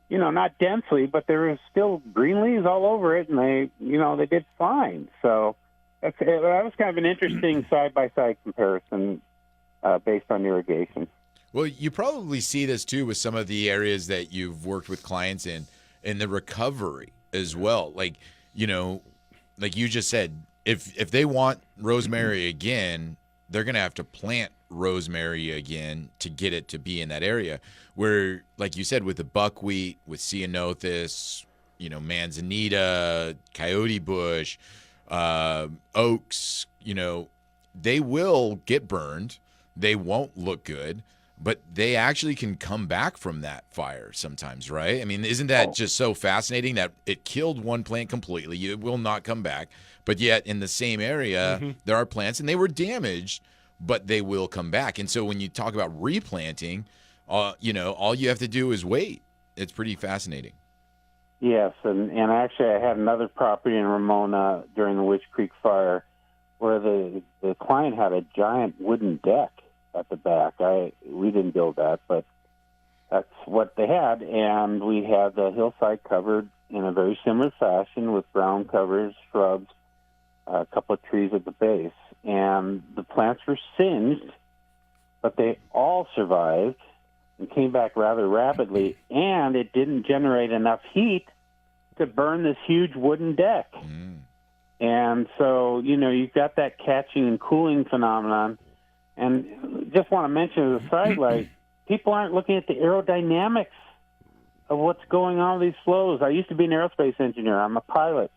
not densely, but there was still green leaves all over it, and they did fine. So that was kind of an interesting side-by-side comparison based on irrigation. Well, you probably see this too with some of the areas that you've worked with clients in the recovery as well. Like you just said, if they want rosemary again, they're going to have to plant rosemary again to get it to be in that area. Where, like you said, with the buckwheat, with ceanothus, manzanita, coyote bush, oaks, they will get burned. They won't look good, but they actually can come back from that fire sometimes, right? I mean, isn't that just so fascinating that it killed one plant completely? It will not come back. But yet in the same area, there are plants, and they were damaged, but they will come back. And so when you talk about replanting, all you have to do is wait. It's pretty fascinating. Yes, and actually I had another property in Ramona during the Witch Creek fire where the client had a giant wooden deck at the back. We didn't build that, but that's what they had, and we had the hillside covered in a very similar fashion with ground covers, shrubs, a couple of trees at the base, and the plants were singed, but they all survived and came back rather rapidly, and it didn't generate enough heat to burn this huge wooden deck. And so, you've got that catching and cooling phenomenon. And just want to mention as a sidelight, people aren't looking at the aerodynamics of what's going on with these flows. I used to be an aerospace engineer. I'm a pilot.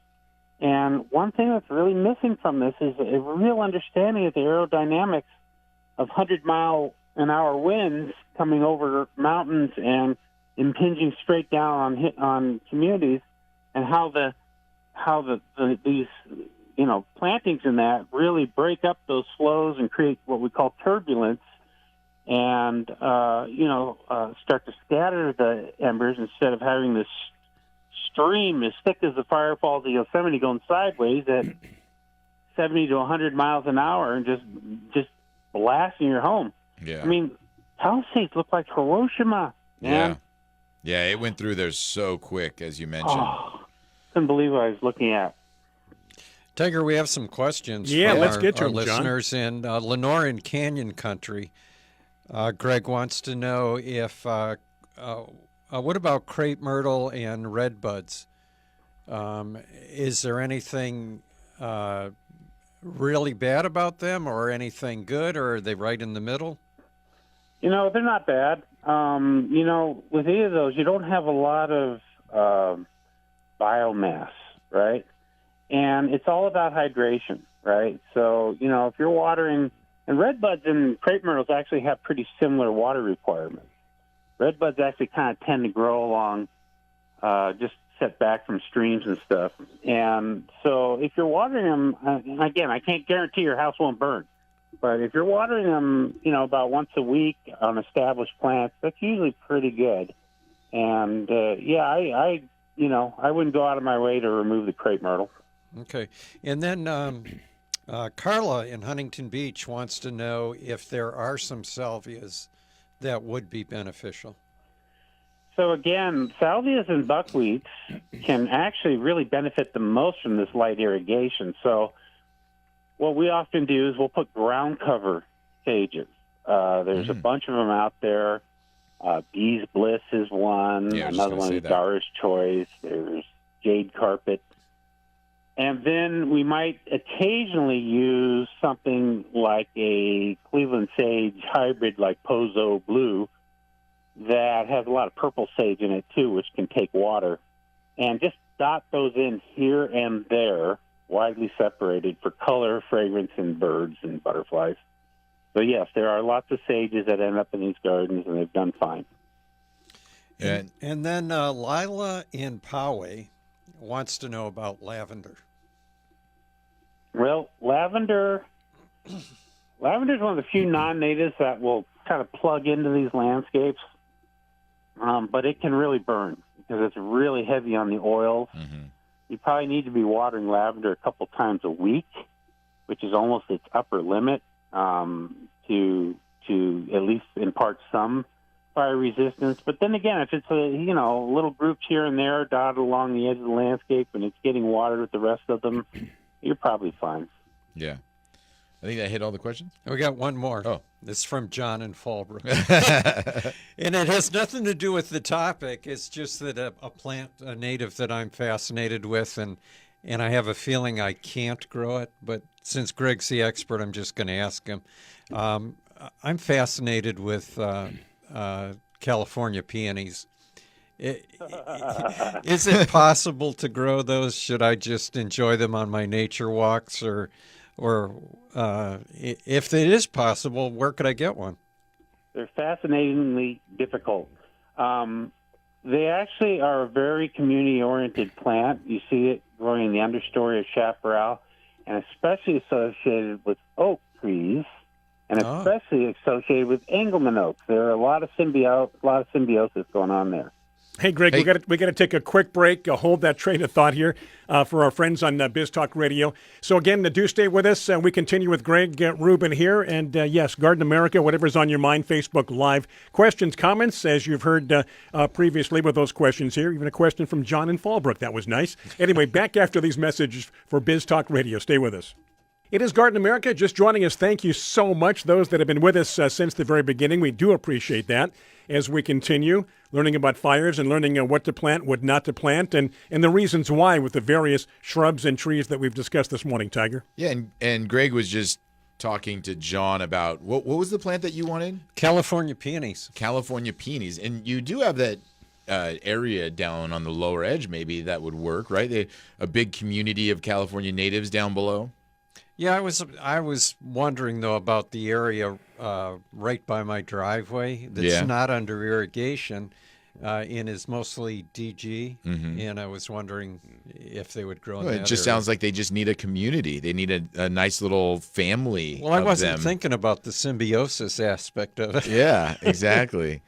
And one thing that's really missing from this is a real understanding of the aerodynamics of 100-mile-an-hour winds coming over mountains and impinging straight down on communities, and how these plantings in that really break up those flows and create what we call turbulence, and start to scatter the embers instead of having this stream as thick as the fire falls of Yosemite going sideways at 70 to 100 miles an hour and just blasting your home. Yeah. I mean, Palisades look like Hiroshima. Man. Yeah, it went through there so quick, as you mentioned. Couldn't believe what I was looking at. Tiger, we have some questions Yeah, from let's our, get to our them, John. listeners. In Lenore in Canyon Country, Greg wants to know if what about crepe myrtle and red buds? Is there anything really bad about them, or anything good, or are they right in the middle? They're not bad. With either of those, you don't have a lot of biomass, right? And it's all about hydration. right? So, if you're watering, and redbuds and crepe myrtles actually have pretty similar water requirements. Redbuds actually kind of tend to grow along just set back from streams and stuff. And so if you're watering them, again, I can't guarantee your house won't burn. But if you're watering them, about once a week on established plants, that's usually pretty good. And, I wouldn't go out of my way to remove the crepe myrtle. Okay. And then Carla in Huntington Beach wants to know if there are some salvias that would be beneficial. So again, salvias and buckwheats can actually really benefit the most from this light irrigation. So what we often do is we'll put ground cover sages. There's a bunch of them out there. Bee's Bliss is one. Yeah, Another one is Dara's Choice. There's Jade Carpet. And then we might occasionally use something like a Cleveland sage hybrid like Pozo Blue that has a lot of purple sage in it too, which can take water. And just dot those in here and there, widely separated for color, fragrance, and birds and butterflies. So yes, there are lots of sages that end up in these gardens, and they've done fine. And then Lila in Poway wants to know about lavender. Well, lavender is one of the few non-natives that will kind of plug into these landscapes, but it can really burn because it's really heavy on the oils. You probably need to be watering lavender a couple times a week, which is almost its upper limit, to at least impart some fire resistance. But then again, if it's little groups here and there dotted along the edge of the landscape and it's getting watered with the rest of them, you're probably fine. Yeah. I think that hit all the questions. We got one more. Oh. This is from John in Fallbrook. And it has nothing to do with the topic. It's just that a native that I'm fascinated with, and I have a feeling I can't grow it. But since Greg's the expert, I'm just going to ask him. I'm fascinated with California peonies. Is it possible to grow those? Should I just enjoy them on my nature walks, or if it is possible, where could I get one? They're fascinatingly difficult. They actually are a very community-oriented plant. You see it growing in the understory of chaparral, and especially associated with oak trees, and especially associated with Engelmann oaks. There are a lot of symbiosis going on there. Hey, Greg, we got to take a quick break. Hold that train of thought here for our friends on Biz Talk Radio. So again, do stay with us. We continue with Greg Rubin here. And yes, Garden America, whatever's on your mind, Facebook Live. Questions, comments, as you've heard previously with those questions here. Even a question from John in Fallbrook. That was nice. Anyway, back after these messages for Biz Talk Radio. Stay with us. It is Garden America just joining us. Thank you so much, those that have been with us since the very beginning. We do appreciate that as we continue learning about fires and learning what to plant, what not to plant, and the reasons why with the various shrubs and trees that we've discussed this morning, Tiger. Yeah, and Greg was just talking to John about, what was the plant that you wanted? California peonies. California peonies. And you do have that area down on the lower edge maybe that would work, right? A big community of California natives down below. Yeah, I was wondering, though, about the area right by my driveway that's not under irrigation and is mostly DG, and I was wondering if they would grow in that It just area. sounds like they just need a community. They need a nice little family. Well, I of wasn't them. thinking about the symbiosis aspect of it. Yeah, exactly.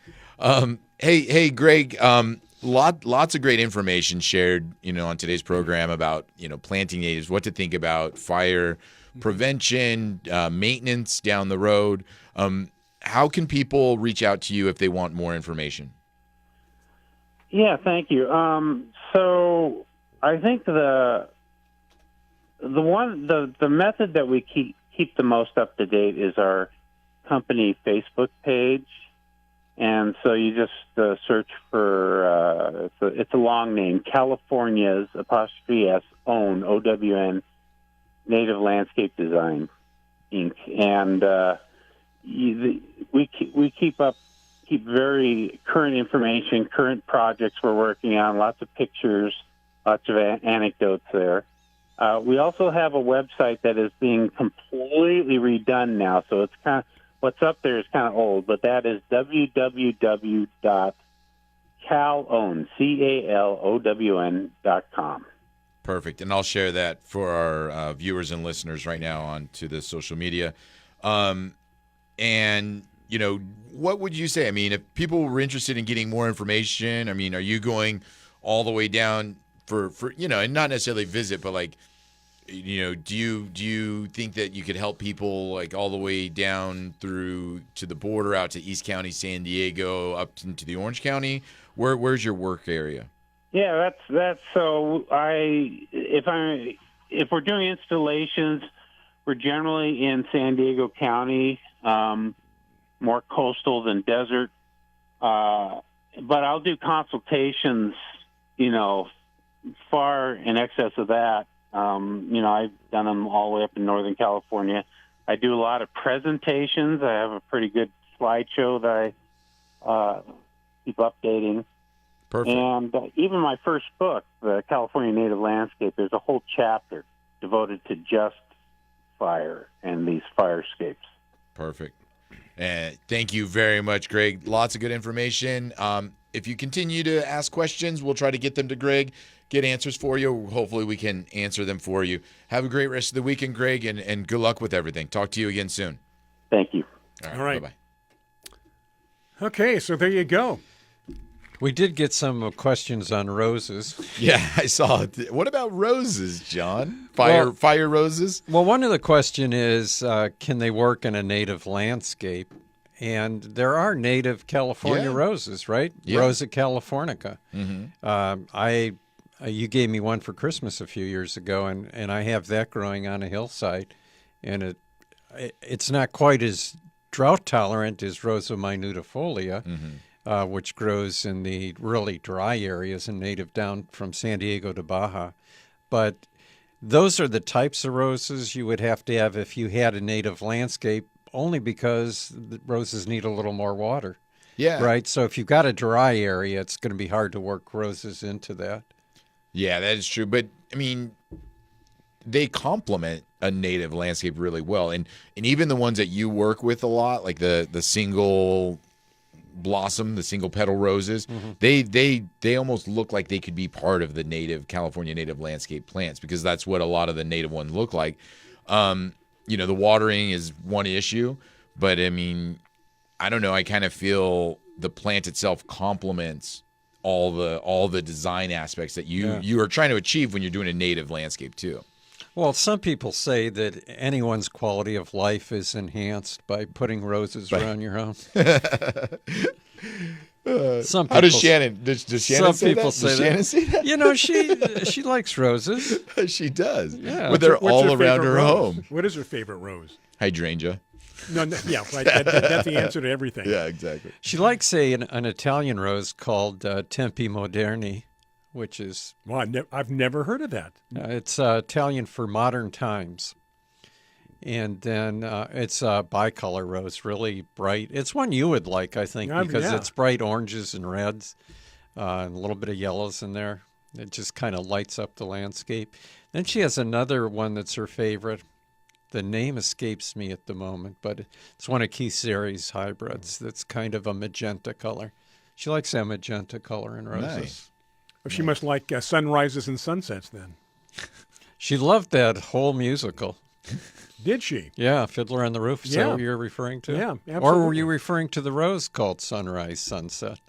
Hey, Greg. Lots of great information shared, on today's program about, planting natives, what to think about, fire prevention, maintenance down the road. How can people reach out to you if they want more information? Yeah, thank you. So I think the method that we keep the most up to date is our company Facebook page. And so you just search for, it's a long name, California's '*S own, OWN, Native Landscape Design, Inc. And we keep very current information, current projects we're working on, lots of pictures, lots of anecdotes there. We also have a website that is being completely redone now, so it's kind of what's up there is kind of old, but that is www.calown.com. Perfect. And I'll share that for our viewers and listeners right now onto the social media. And, you know, what would you say? I mean, if people were interested in getting more information, I mean, are you going all the way down for you know, and not necessarily visit, but like, you know, do you think that you could help people like all the way down through to the border out to East County, San Diego, up into the Orange County? Where's your work area? Yeah, that's so if we're doing installations, we're generally in San Diego County, more coastal than desert. But I'll do consultations, you know, far in excess of that. You know, I've done them all the way up in Northern California. I do a lot of presentations. I have a pretty good slideshow that I keep updating. Perfect. And even my first book, The California Native Landscape, there's a whole chapter devoted to just fire and these firescapes. Perfect. And thank you very much, Greg. Lots of good information. If you continue to ask questions, we'll try to get them to Greg, get answers for you. Hopefully we can answer them for you. Have a great rest of the weekend, Greg, and good luck with everything. Talk to you again soon. Thank you. All right. Bye-bye. Okay, so there you go. We did get some questions on roses. Yeah, I saw it. What about roses, John? Fire roses? Well, one of the question is, can they work in a native landscape? And there are native California roses, right? Yeah. Rosa californica. Mm-hmm. You gave me one for Christmas a few years ago, and I have that growing on a hillside. And it's not quite as drought tolerant as Rosa minutifolia, which grows in the really dry areas and native down from San Diego to Baja. But those are the types of roses you would have to have if you had a native landscape, only because the roses need a little more water. Yeah. Right? So if you've got a dry area, it's going to be hard to work roses into that. Yeah, that is true. But, I mean, they complement a native landscape really well. And even the ones that you work with a lot, like the single blossom, the single petal roses, they almost look like they could be part of the native California native landscape plants, because that's what a lot of the native ones look like. You know, the watering is one issue, but I mean, I don't know. I kind of feel the plant itself complements all the design aspects that you are trying to achieve when you're doing a native landscape too. Well, some people say that anyone's quality of life is enhanced by putting roses around your home. Some people, How does Shannon? Does Shannon say that? Does Shannon say that? You know, she likes roses. She does. Yeah. But they're What's all her around favorite her rose? home. What is her favorite rose? Hydrangea. No, yeah, right. That's the answer to everything. Yeah, exactly. She likes an Italian rose called Tempi Moderni, which is Well, I've never heard of that. it's Italian for modern times. And then it's a bicolor rose, really bright. It's one you would like, I think, because it's bright oranges and reds, and a little bit of yellows in there. It just kind of lights up the landscape. Then she has another one that's her favorite. The name escapes me at the moment, but it's one of Keith Sari's hybrids that's kind of a magenta color. She likes that magenta color in roses. Nice. Well, she must like sunrises and sunsets then. She loved that whole musical. Did she? Yeah, Fiddler on the Roof. Is that Yeah. what you're referring to? Yeah, Or were absolutely. you referring to the rose called Sunrise Sunset?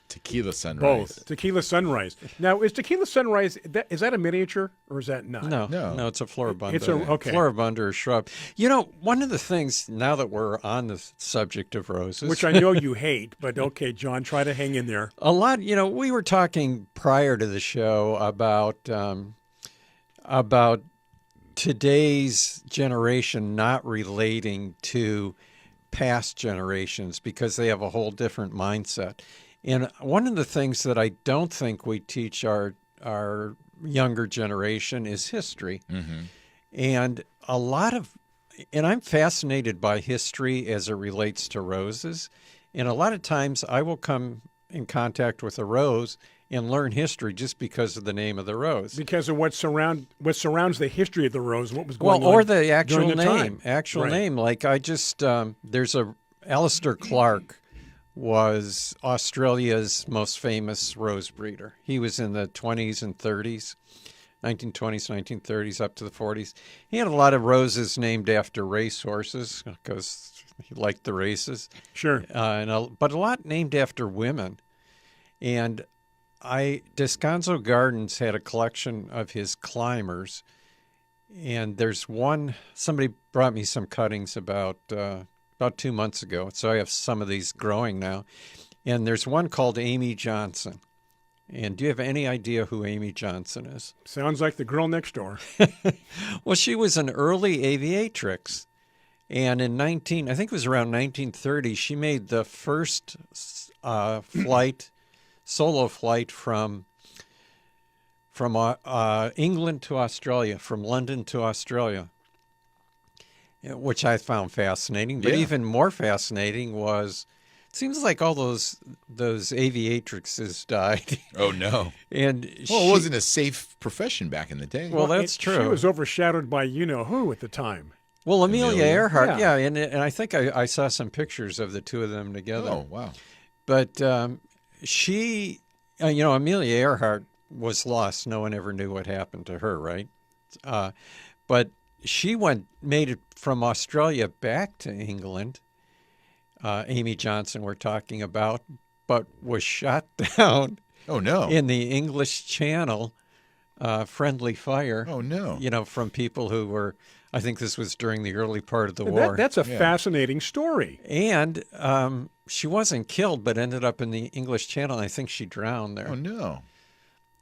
Tequila sunrise. Both. Tequila Sunrise. Now, is Tequila Sunrise, is that a miniature or is that not? No, it's a floribunda. It's okay. Floribunda or shrub. You know, one of the things, now that we're on the subject of roses. Which I know you hate, but okay, John, try to hang in there. A lot, you know, we were talking prior to the show about today's generation not relating to past generations because they have a whole different mindset. And one of the things that I don't think we teach our younger generation is history. And I'm fascinated by history as it relates to roses. And a lot of times I will come in contact with a rose and learn history just because of the name of the rose. Because of what surrounds the history of the rose, what was going on. Or the actual during the name. time. Actual Right. name. Like I just, there's Alistair Clark was Australia's most famous rose breeder. He was in the 20s and 30s, 1920s, 1930s, up to the 40s. He had a lot of roses named after racehorses because he liked the races. Sure. But a lot named after women. And Descanso Gardens had a collection of his climbers. And there's one, somebody brought me some cuttings about 2 months ago. So I have some of these growing now. And there's one called Amy Johnson. And do you have any idea who Amy Johnson is? Sounds like the girl next door. Well, she was an early aviatrix. And in I think it was around 1930, she made the first solo flight from England to Australia, from London to Australia, which I found fascinating. But even more fascinating was, it seems like all those aviatrixes died. Oh, no. And It wasn't a safe profession back in the day. Well, that's true. She was overshadowed by you-know-who at the time. Well, Amelia Earhart, Yeah. and I think I saw some pictures of the two of them together. Oh, wow. But she, Amelia Earhart was lost. No one ever knew what happened to her, right? But she made it from Australia back to England. Amy Johnson we're talking about, but was shot down Oh, no. in the English Channel, friendly fire. Oh, no. From people who were, I think this was during the early part of the war. That's a fascinating story. And she wasn't killed, but ended up in the English Channel. I think she drowned there. Oh, no.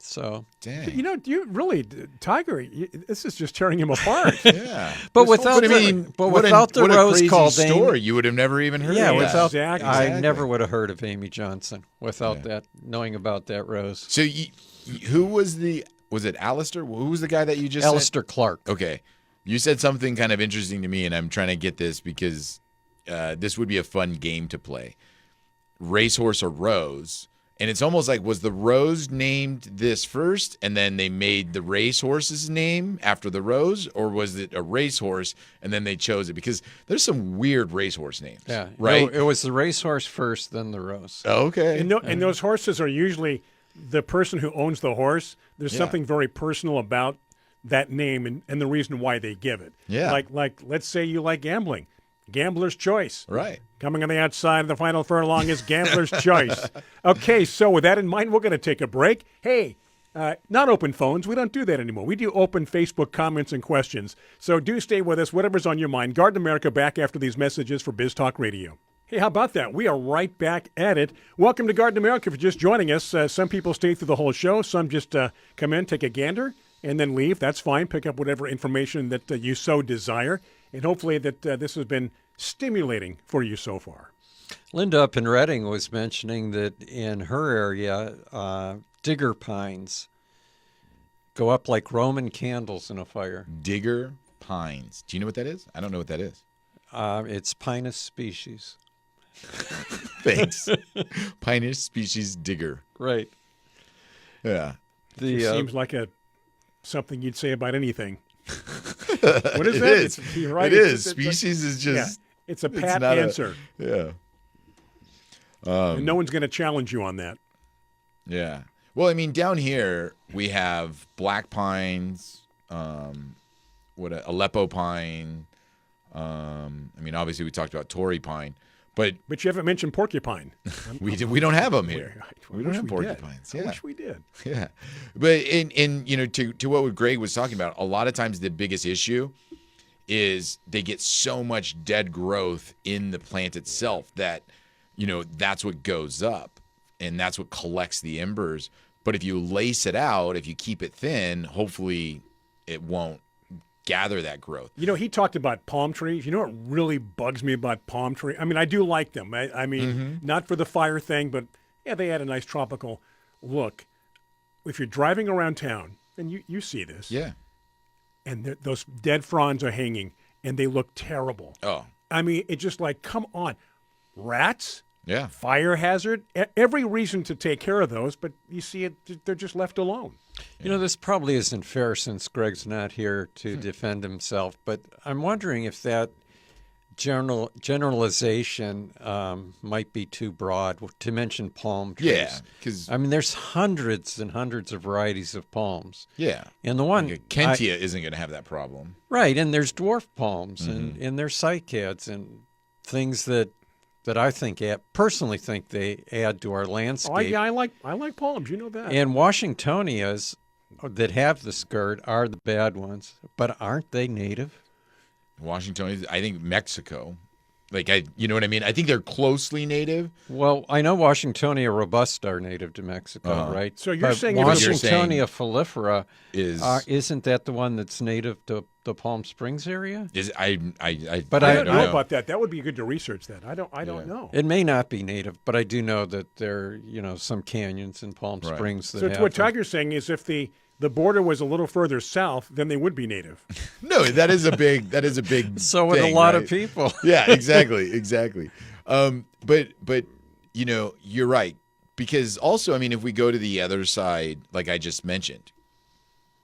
So, Dang. You know, you really, Tiger, this is just tearing him apart. Yeah. but without But I the, mean, but what without the what rose a crazy called story. Amy, You would have never even heard yeah, of that. without Exactly. I never would have heard of Amy Johnson without that, knowing about that rose. So who was it Alistair? Who was the guy that you just said? Alistair Clark. Okay. You said something kind of interesting to me, and I'm trying to get this because this would be a fun game to play. Racehorse or rose. And it's almost like, was the rose named this first, and then they made the racehorse's name after the rose? Or was it a racehorse, and then they chose it? Because there's some weird racehorse names. Yeah, Right? It was the racehorse first, then the rose. Okay. And those horses are usually the person who owns the horse. There's something very personal about that name and the reason why they give it. Yeah. Like let's say you like gambling. Gambler's Choice. Right. Coming on the outside of the final furlong is Gambler's Choice. Okay, so with that in mind, we're going to take a break. Hey, not open phones. We don't do that anymore. We do open Facebook comments and questions. So do stay with us, whatever's on your mind. Garden America back after these messages for Biz Talk Radio. Hey, how about that? We are right back at it. Welcome to Garden America. If you're just joining us, some people stay through the whole show. Some just come in, take a gander, and then leave. That's fine. Pick up whatever information that you so desire. And hopefully that this has been stimulating for you so far. Linda up in Reading was mentioning that in her area, digger pines go up like Roman candles in a fire. Digger pines. Do you know what that is? I don't know what that is. It's Pinus species. Thanks. Pinus species digger. Right. Yeah. It seems like something you'd say about anything. What is It that? is. You're right. It is. It's Species is just. it's a it's pat not answer. Yeah. And no one's going to challenge you on that. Yeah. Well, I mean, down here we have black pines, Aleppo pine. I mean, obviously we talked about Torrey pine, but But you haven't mentioned porcupine. we don't have them here. I We don't wish have did. porcupines. I Yeah. wish we did. Yeah. But to what Greg was talking about, a lot of times the biggest issue is they get so much dead growth in the plant itself that, that's what goes up and that's what collects the embers. But if you lace it out, if you keep it thin, hopefully it won't gather that growth. He talked about palm trees. You know what really bugs me about palm trees? I mean, I do like them. I mean, not for the fire thing, but yeah, they add a nice tropical look. If you're driving around town, and you see this, Yeah. and those dead fronds are hanging, and they look terrible. Oh. I mean, it's just like, come on. Rats? Yeah. fire hazard, every reason to take care of those, but you see it, they're just left alone. You know, this probably isn't fair since Greg's not here to defend himself, but I'm wondering if that generalization might be too broad to mention palm trees. Yeah, because I mean, there's hundreds and hundreds of varieties of palms. yeah, And the one, like Kentia isn't going to have that problem. right, and there's dwarf palms and there's cycads and things that I think personally think they add to our landscape. Oh, I like palms. You know that. And Washingtonias that have the skirt are the bad ones, but aren't they native? Washington, I think Mexico. You know what I mean? I think they're closely native. Well, I know Washingtonia robusta are native to Mexico, right? So you're But saying Washingtonia foliifera Is isn't that the one that's native to the Palm Springs area? but I don't know about that. That would be good to research that. I don't know. It may not be native, but I do know that there are, some canyons in Palm Right. Springs that So have what them. Tiger's saying is if the border was a little further south, then they would be native. No, that is a big. So would a thing, lot right? of people. Yeah, exactly. But you're right, because also, I mean, if we go to the other side, like I just mentioned,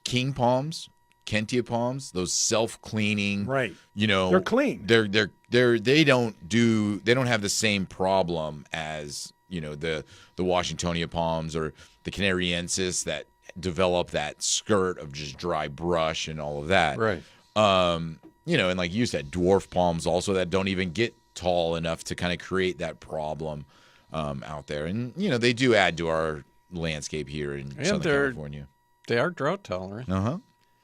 king palms, Kentia palms, those self-cleaning, Right. They're clean. They don't have the same problem as the Washingtonia palms or the Canariensis that develop that skirt of just dry brush and all of that. Right. And like you said, dwarf palms also that don't even get tall enough to kind of create that problem out there. And, they do add to our landscape here in Southern California. They are drought tolerant. Uh-huh.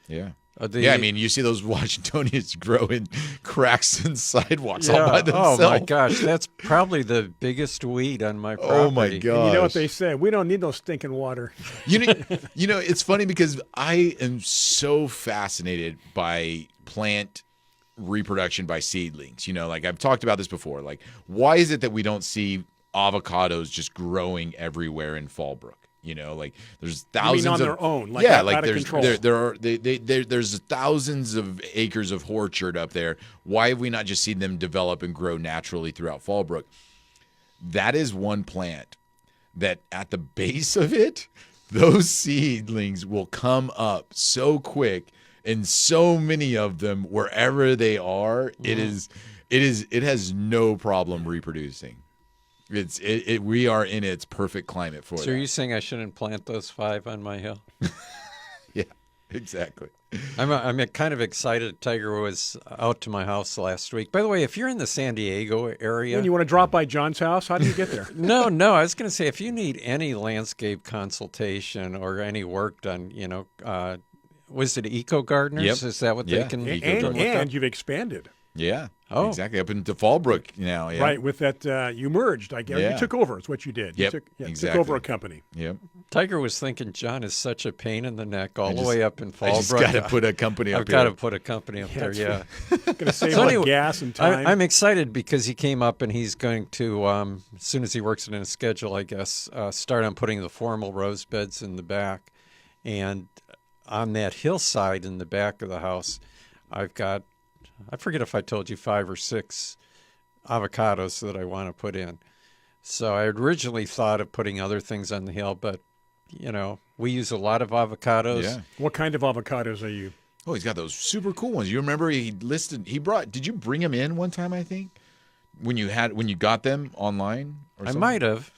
Yeah. I mean, you see those Washingtonians grow in cracks and sidewalks all by Oh themselves. my gosh, that's probably the biggest weed on my property. Oh my gosh. And you know what they say? We don't need no stinking water. It's funny because I am so fascinated by plant reproduction by seedlings. Like I've talked about this before. Like, why is it that we don't see avocados just growing everywhere in Fallbrook? Like there's thousands on of their own, like yeah, out like of there's control. there's thousands of acres of orchard up there. Why have we not just seen them develop and grow naturally throughout Fallbrook? That is one plant that at the base of it, those seedlings will come up so quick, and so many of them wherever they are, it has no problem reproducing. We are in its perfect climate for So that. are you saying I shouldn't plant those 5 on my hill? Yeah, exactly. I'm kind of excited. Tiger was out to my house last week. By the way, if you're in the San Diego area, When you want to drop by John's house, how do you get there? no, I was going to say if you need any landscape consultation or any work done, was it Eco Gardeners? Yep. Is that what Yeah. they can? and you've expanded. Yeah. Oh. Exactly. Up into Fallbrook now. Yeah. Right, with that, you merged, I guess. Yeah. You took over, is what you did. Yep, You took exactly. over a company. Yep. Tiger was thinking John is such a pain in the neck all the way up in Fallbrook. I just got to put a company up I've here. got to put a company up there. that's Yeah. Going to save So like anyway, gas and time. I'm excited because he came up and he's going to, as soon as he works it in his schedule, I guess, start on putting the formal rose beds in the back. And on that hillside in the back of the house, I've got, I forget if I told you 5 or 6 avocados that I want to put in. So I had originally thought of putting other things on the hill, but, we use a lot of avocados. Yeah. What kind of avocados are you? Oh, he's got those super cool ones. You remember did you bring them in one time, I think? When you got them online or I something? might have.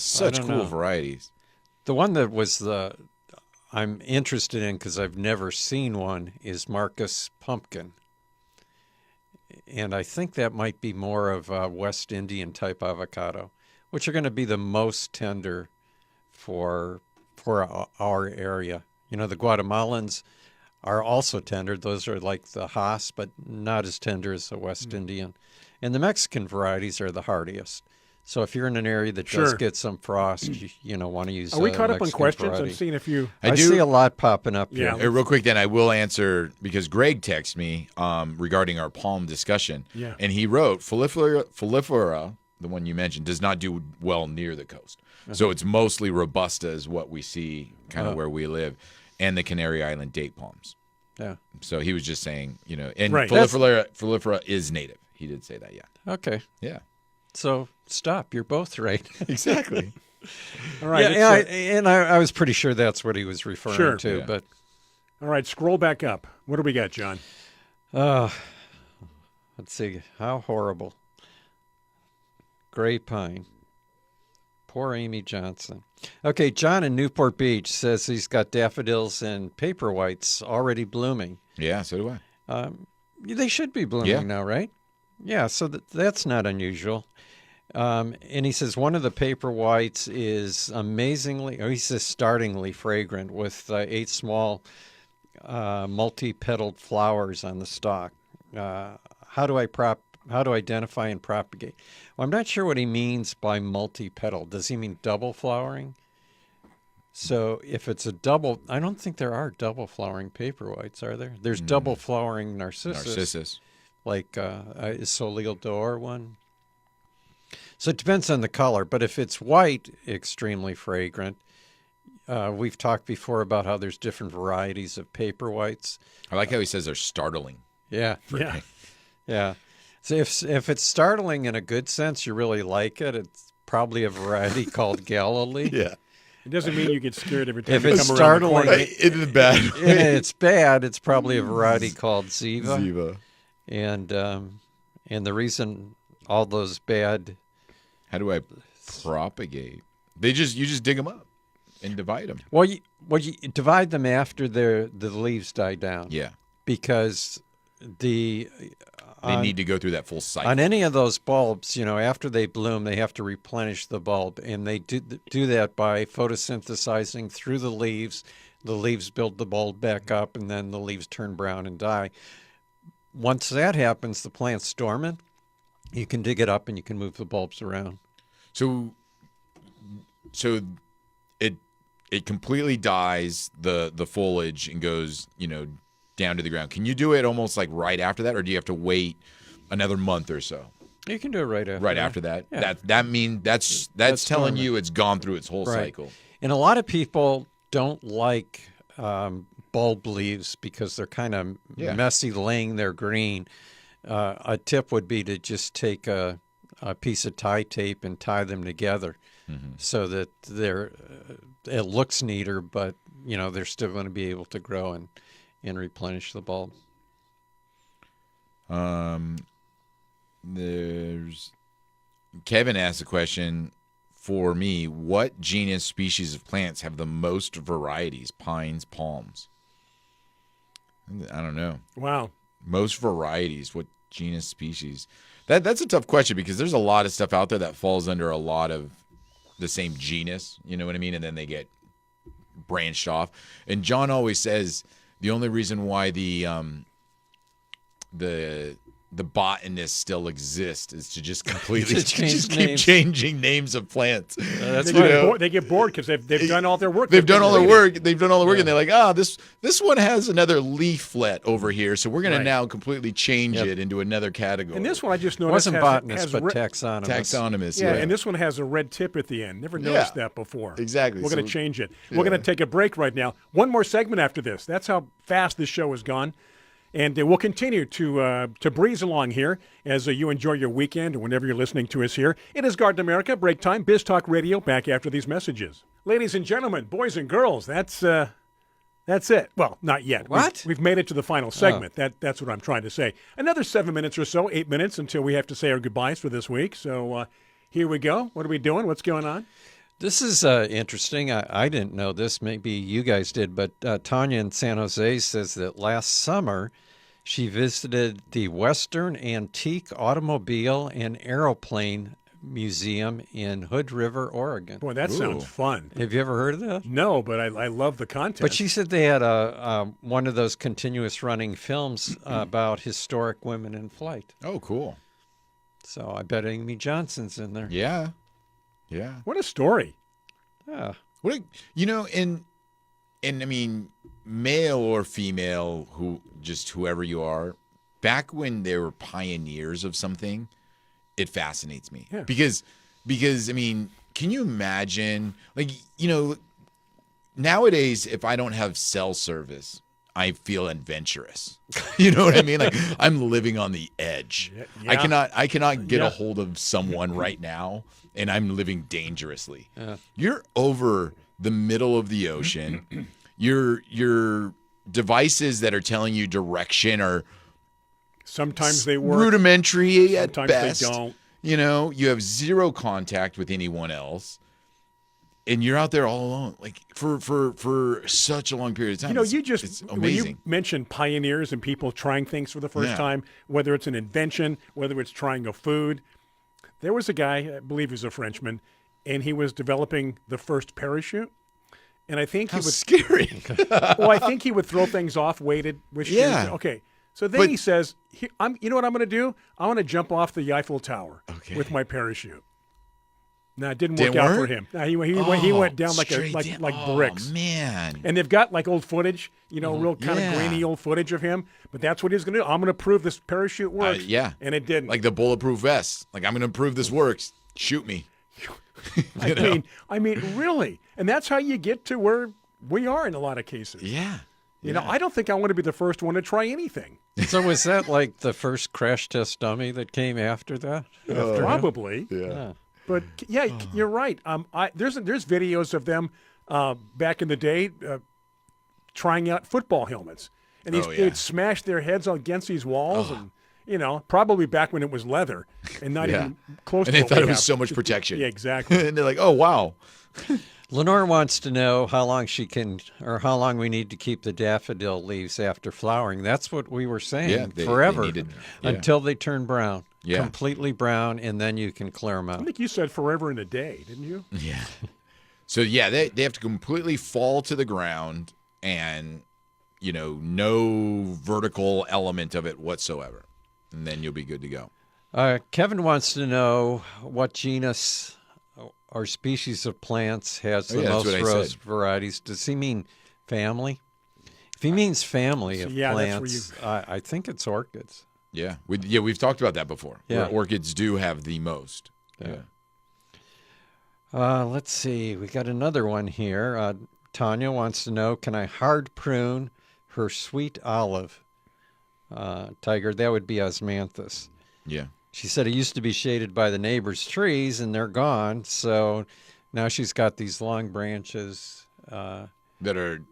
Such I don't cool know. varieties. The one that was I'm interested in because I've never seen one is Marcus Pumpkin. And I think that might be more of a West Indian type avocado, which are going to be the most tender for our area. The Guatemalans are also tender. Those are like the Haas, but not as tender as the West Indian. And the Mexican varieties are the hardiest. So if you're in an area that does Sure. get some frost, you want to use Are we caught up on Mexican questions? variety. I'm seeing if you... I see a lot popping up Yeah. here. Real quick, then I will answer because Greg texted me regarding our palm discussion. Yeah. And he wrote, Folifera, the one you mentioned, does not do well near the coast. So it's mostly Robusta is what we see kind of where we live, and the Canary Island date palms. Yeah. So he was just saying, and Right. Folifera is native. He did say that, yeah. Okay. Yeah. So stop. You're both right. Exactly. All right. I was pretty sure that's what he was referring to. Yeah. But all right, scroll back up. What do we got, John? let's see. How horrible. Gray pine. Poor Amy Johnson. Okay, John in Newport Beach says he's got daffodils and paper whites already blooming. Yeah, so do I. They should be blooming now, right? Yeah, so that's not unusual. And he says one of the paper whites is he says startlingly fragrant with 8 small multi-petaled flowers on the stalk. How do I identify and propagate? Well, I'm not sure what he means by multi-petal. Does he mean double flowering? So if it's a double, I don't think there are double flowering paper whites, are there? There's double flowering narcissus. Like is Soleil d'Or one? So it depends on the color. But if it's white, extremely fragrant. We've talked before about how there's different varieties of paper whites. I like how he says they're startling. Yeah. Yeah. Yeah. So if it's startling in a good sense, you really like it. It's probably a variety called Galilee. Yeah. It doesn't mean you get scared every time If you it's come around the startling, corner. Right, in the bad way. it's bad. It's probably a variety called Ziva. Ziva. And the reason all those bad. How do I propagate? You just dig them up and divide them. Well, you divide them after the leaves die down. Yeah. Because They need to go through that full cycle. on any of those bulbs, after they bloom, they have to replenish the bulb, and they do that by photosynthesizing through the leaves. The leaves build the bulb back up, and then the leaves turn brown and die. Once that happens, the plant's dormant. You can dig it up, and you can move the bulbs around. So it completely dies the foliage and goes, down to the ground. Can you do it almost like right after that, or do you have to wait another month or so? You can do it right after. Right that. after that. Yeah. That means that's telling dormant. you it's gone through its whole Right. cycle. And a lot of people don't like bulb leaves because they're kind of messy laying there green. A tip would be to just take a piece of tie tape and tie them together so that it looks neater, but they're still going to be able to grow and replenish the bulb. There's Kevin asked a question for me. What genus species of plants have the most varieties? Pines, palms? I don't know. Wow. Most varieties. What genus species? That's a tough question because there's a lot of stuff out there that falls under a lot of the same genus. You know what I mean? And then they get branched off. And John always says the only reason why the botanists still exist is to just completely To change just keep names. changing names of plants. That's They get bored because they've done all their work. They've done all their work. They've done all the work, Yeah. and they're like, this one has another leaflet over here, so we're going Right. to now completely change Yep. it into another category. And this one I just It noticed wasn't has botanist, but red- taxonomist. taxonomist. Yeah, and this one has a red tip at the end. Never noticed that before. Exactly. We're going to So- change it. We're going to take a break right now. One more segment after this. That's how fast this show has gone. And we'll continue to breeze along here as you enjoy your weekend or whenever you're listening to us here. It is Garden America, break time, Biz Talk Radio, back after these messages. Ladies and gentlemen, boys and girls, that's it. Well, not yet. What? We've made it to the final segment. That's what I'm trying to say. Another 7 minutes or so, 8 minutes until we have to say our goodbyes for this week. So here we go. What are we doing? What's going on? This is interesting. I didn't know this. Maybe you guys did. But Tanya in San Jose says that last summer she visited the Western Antique Automobile and Aeroplane Museum in Hood River, Oregon. Boy, that sounds fun. Have you ever heard of that? No, but I love the content. But she said they had one of those continuous running films about historic women in flight. Oh, cool. So I bet Amy Johnson's in there. Yeah. What a story. Yeah. And I mean, male or female, whoever you are, back when they were pioneers of something, it fascinates me. Yeah. Because I mean, can you imagine, nowadays, if I don't have cell service, I feel adventurous. You know what I mean? Like I'm living on the edge. Yeah. I cannot get Yeah. a hold of someone right now, and I'm living dangerously. Yeah. You're over the middle of the ocean. Your devices that are telling you direction are Sometimes they work. rudimentary at Sometimes best. they don't. You know, you have zero contact with anyone else, and you're out there all alone, like for such a long period of time. You know, it's when amazing. you mention pioneers and people trying things for the first Yeah. time, whether it's an invention, whether it's trying a food. There was a guy, I believe he was a Frenchman, and he was developing the first parachute. And I think How he would scary! well, I think he would throw things off weighted with shoes. Yeah. Okay. So then But- he says, you know what I'm going to do? I want to jump off the Eiffel Tower with my parachute. No, it didn't work Didn't out work? for him. No, he went down like Straight down. Oh, bricks. man. And they've got like old footage, real kind of Yeah. grainy old footage of him. But that's what he's going to do. I'm going to prove this parachute works. Yeah. And it didn't. Like the bulletproof vest. Like I'm going to prove this works. Shoot me. I mean, really. And that's how you get to where we are in a lot of cases. Yeah. You know, I don't think I want to be the first one to try anything. So was that like the first crash test dummy that came after that? Probably. Yeah. But yeah, you're right. There's videos of them back in the day trying out football helmets, and they'd smash their heads against these walls, and probably back when it was leather and not even close. And to they what thought we it was have. so much protection. Yeah, exactly. And they're like, oh, wow. Lenore wants to know how long how long we need to keep the daffodil leaves after flowering. That's what we were saying. Yeah, they forever needed- until they turn brown. Yeah. Completely brown, and then you can clear them I out. think you said forever and a day, didn't you? Yeah. So, yeah, they have to completely fall to the ground and, no vertical element of it whatsoever. And then you'll be good to go. Kevin wants to know what genus or species of plants has the that's most what I rose said. varieties. Does he mean family? If he means family of yeah, that's where plants, I think it's orchids. Yeah. We've talked about that before. Yeah. Where orchids do have the most. Yeah. Let's see. We got another one here. Tanya wants to know, can I hard prune her sweet olive? Tiger, that would be osmanthus. Yeah. She said it used to be shaded by the neighbor's trees, and they're gone. So now she's got these long branches. That are,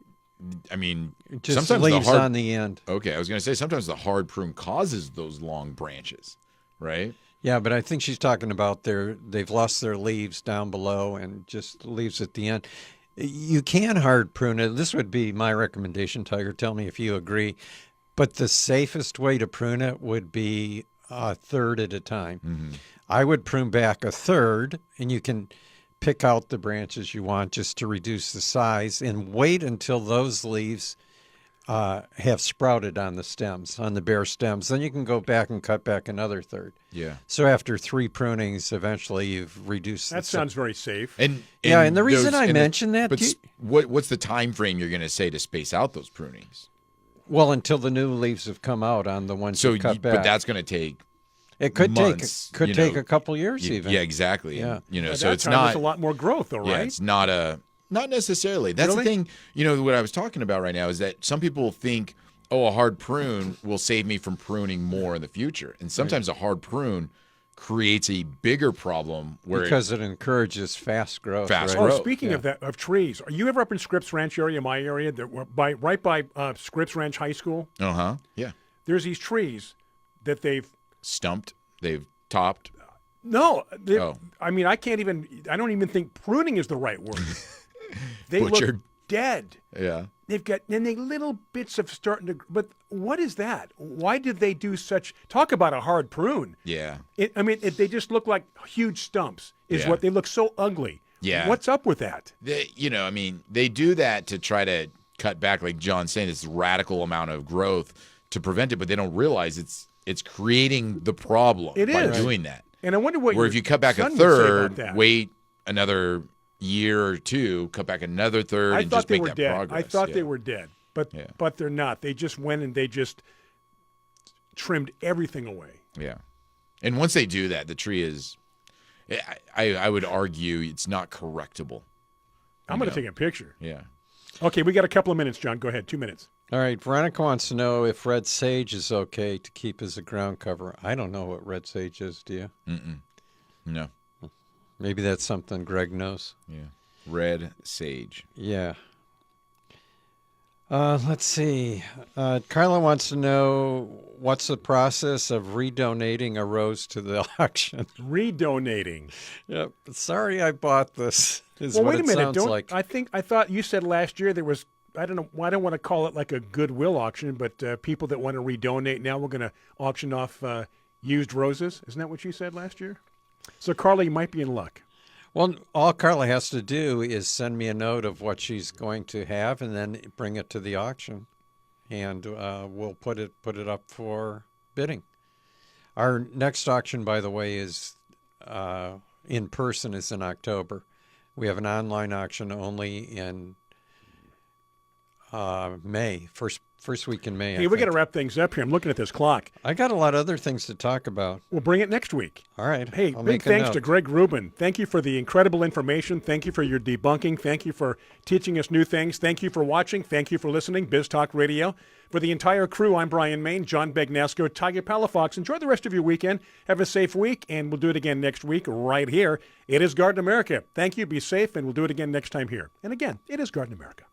Just sometimes leaves the hard, on the end. Okay, I was going to say sometimes the hard prune causes those long branches, right? Yeah, but I think she's talking about they've lost their leaves down below and just leaves at the end. You can hard prune it. This would be my recommendation, Tiger. Tell me if you agree. But the safest way to prune it would be a third at a time. Mm-hmm. I would prune back a third, and you can pick out the branches you want just to reduce the size, and wait until those leaves have sprouted on the stems, on the bare stems. Then you can go back and cut back another third. Yeah. So after 3 prunings, eventually you've reduced. That sounds very safe. And the reason I mention that, but what's the time frame you're going to say to space out those prunings? well, until the new leaves have come out on the ones you cut back. But that's going to take. It could months, take a couple years even. Yeah, exactly. Yeah. At So that it's time, not there's a lot more growth, though, Yeah, right? it's not necessarily. That's Really? the thing. What I was talking about right now is that some people think, oh, a hard prune will save me from pruning more in the future, and sometimes a hard prune creates a bigger problem where Because it encourages fast growth. Fast right? Oh, growth. speaking of that, of trees, are you ever up in Scripps Ranch area, my area, right by Scripps Ranch High School? yeah, There's these trees that they've stumped, they've topped. no. Oh. I mean, I don't even think pruning is the right word. They Butchered. look dead. Yeah, They've got and they little bits of starting to. But what is that? Why did they do such? Talk about a hard prune. yeah. They just look like huge stumps. Is Yeah. what they look so ugly. Yeah. What's up with that? They do that to try to cut back, like John's saying, this radical amount of growth to prevent it, but they don't realize it's creating the problem It by is. doing that. And I wonder what. Where your if you cut back a son would say about third, that. wait another year or two, cut back another third, I and thought just they make were that dead. progress. I thought Yeah. they were dead, but Yeah. but they're not. They just went and they just trimmed everything away. Yeah. And once they do that, the tree is, I would argue it's not correctable. I'm going Yeah. to take a picture. Yeah. Okay, we got a couple of minutes, John. Go ahead. 2 minutes. All right, Veronica wants to know if red sage is okay to keep as a ground cover. I don't know what red sage is, do you? No. Maybe that's something Greg knows. Yeah. Red sage. Yeah. Let's see. Carla wants to know what's the process of redonating a rose to the auction. Redonating. Yep. Sorry, I bought this. Is Well, what wait a it minute. sounds like. I thought you said last year there was. I don't know. I don't want to call it like a goodwill auction, but people that want to redonate now, we're going to auction off used roses. Isn't that what you said last year? So, Carla, you might be in luck. Well, all Carla has to do is send me a note of what she's going to have, and then bring it to the auction, and we'll put it up for bidding. Our next auction, by the way, is in person. Is in October. We have an online auction only in May, first week in May. Hey, we got to wrap things up here. I'm looking at this clock. I got a lot of other things to talk about. We'll bring it next week. All right. Hey, I'll big make a thanks note. to Greg Rubin. Thank you for the incredible information. Thank you for your debunking. Thank you for teaching us new things. Thank you for watching. Thank you for listening. Biz Talk Radio. For the entire crew, I'm Brian Main, John Begnasco, Tiger Palafox. Enjoy the rest of your weekend. Have a safe week, and we'll do it again next week right here. It is Garden America. Thank you. Be safe, and we'll do it again next time here. And again, it is Garden America.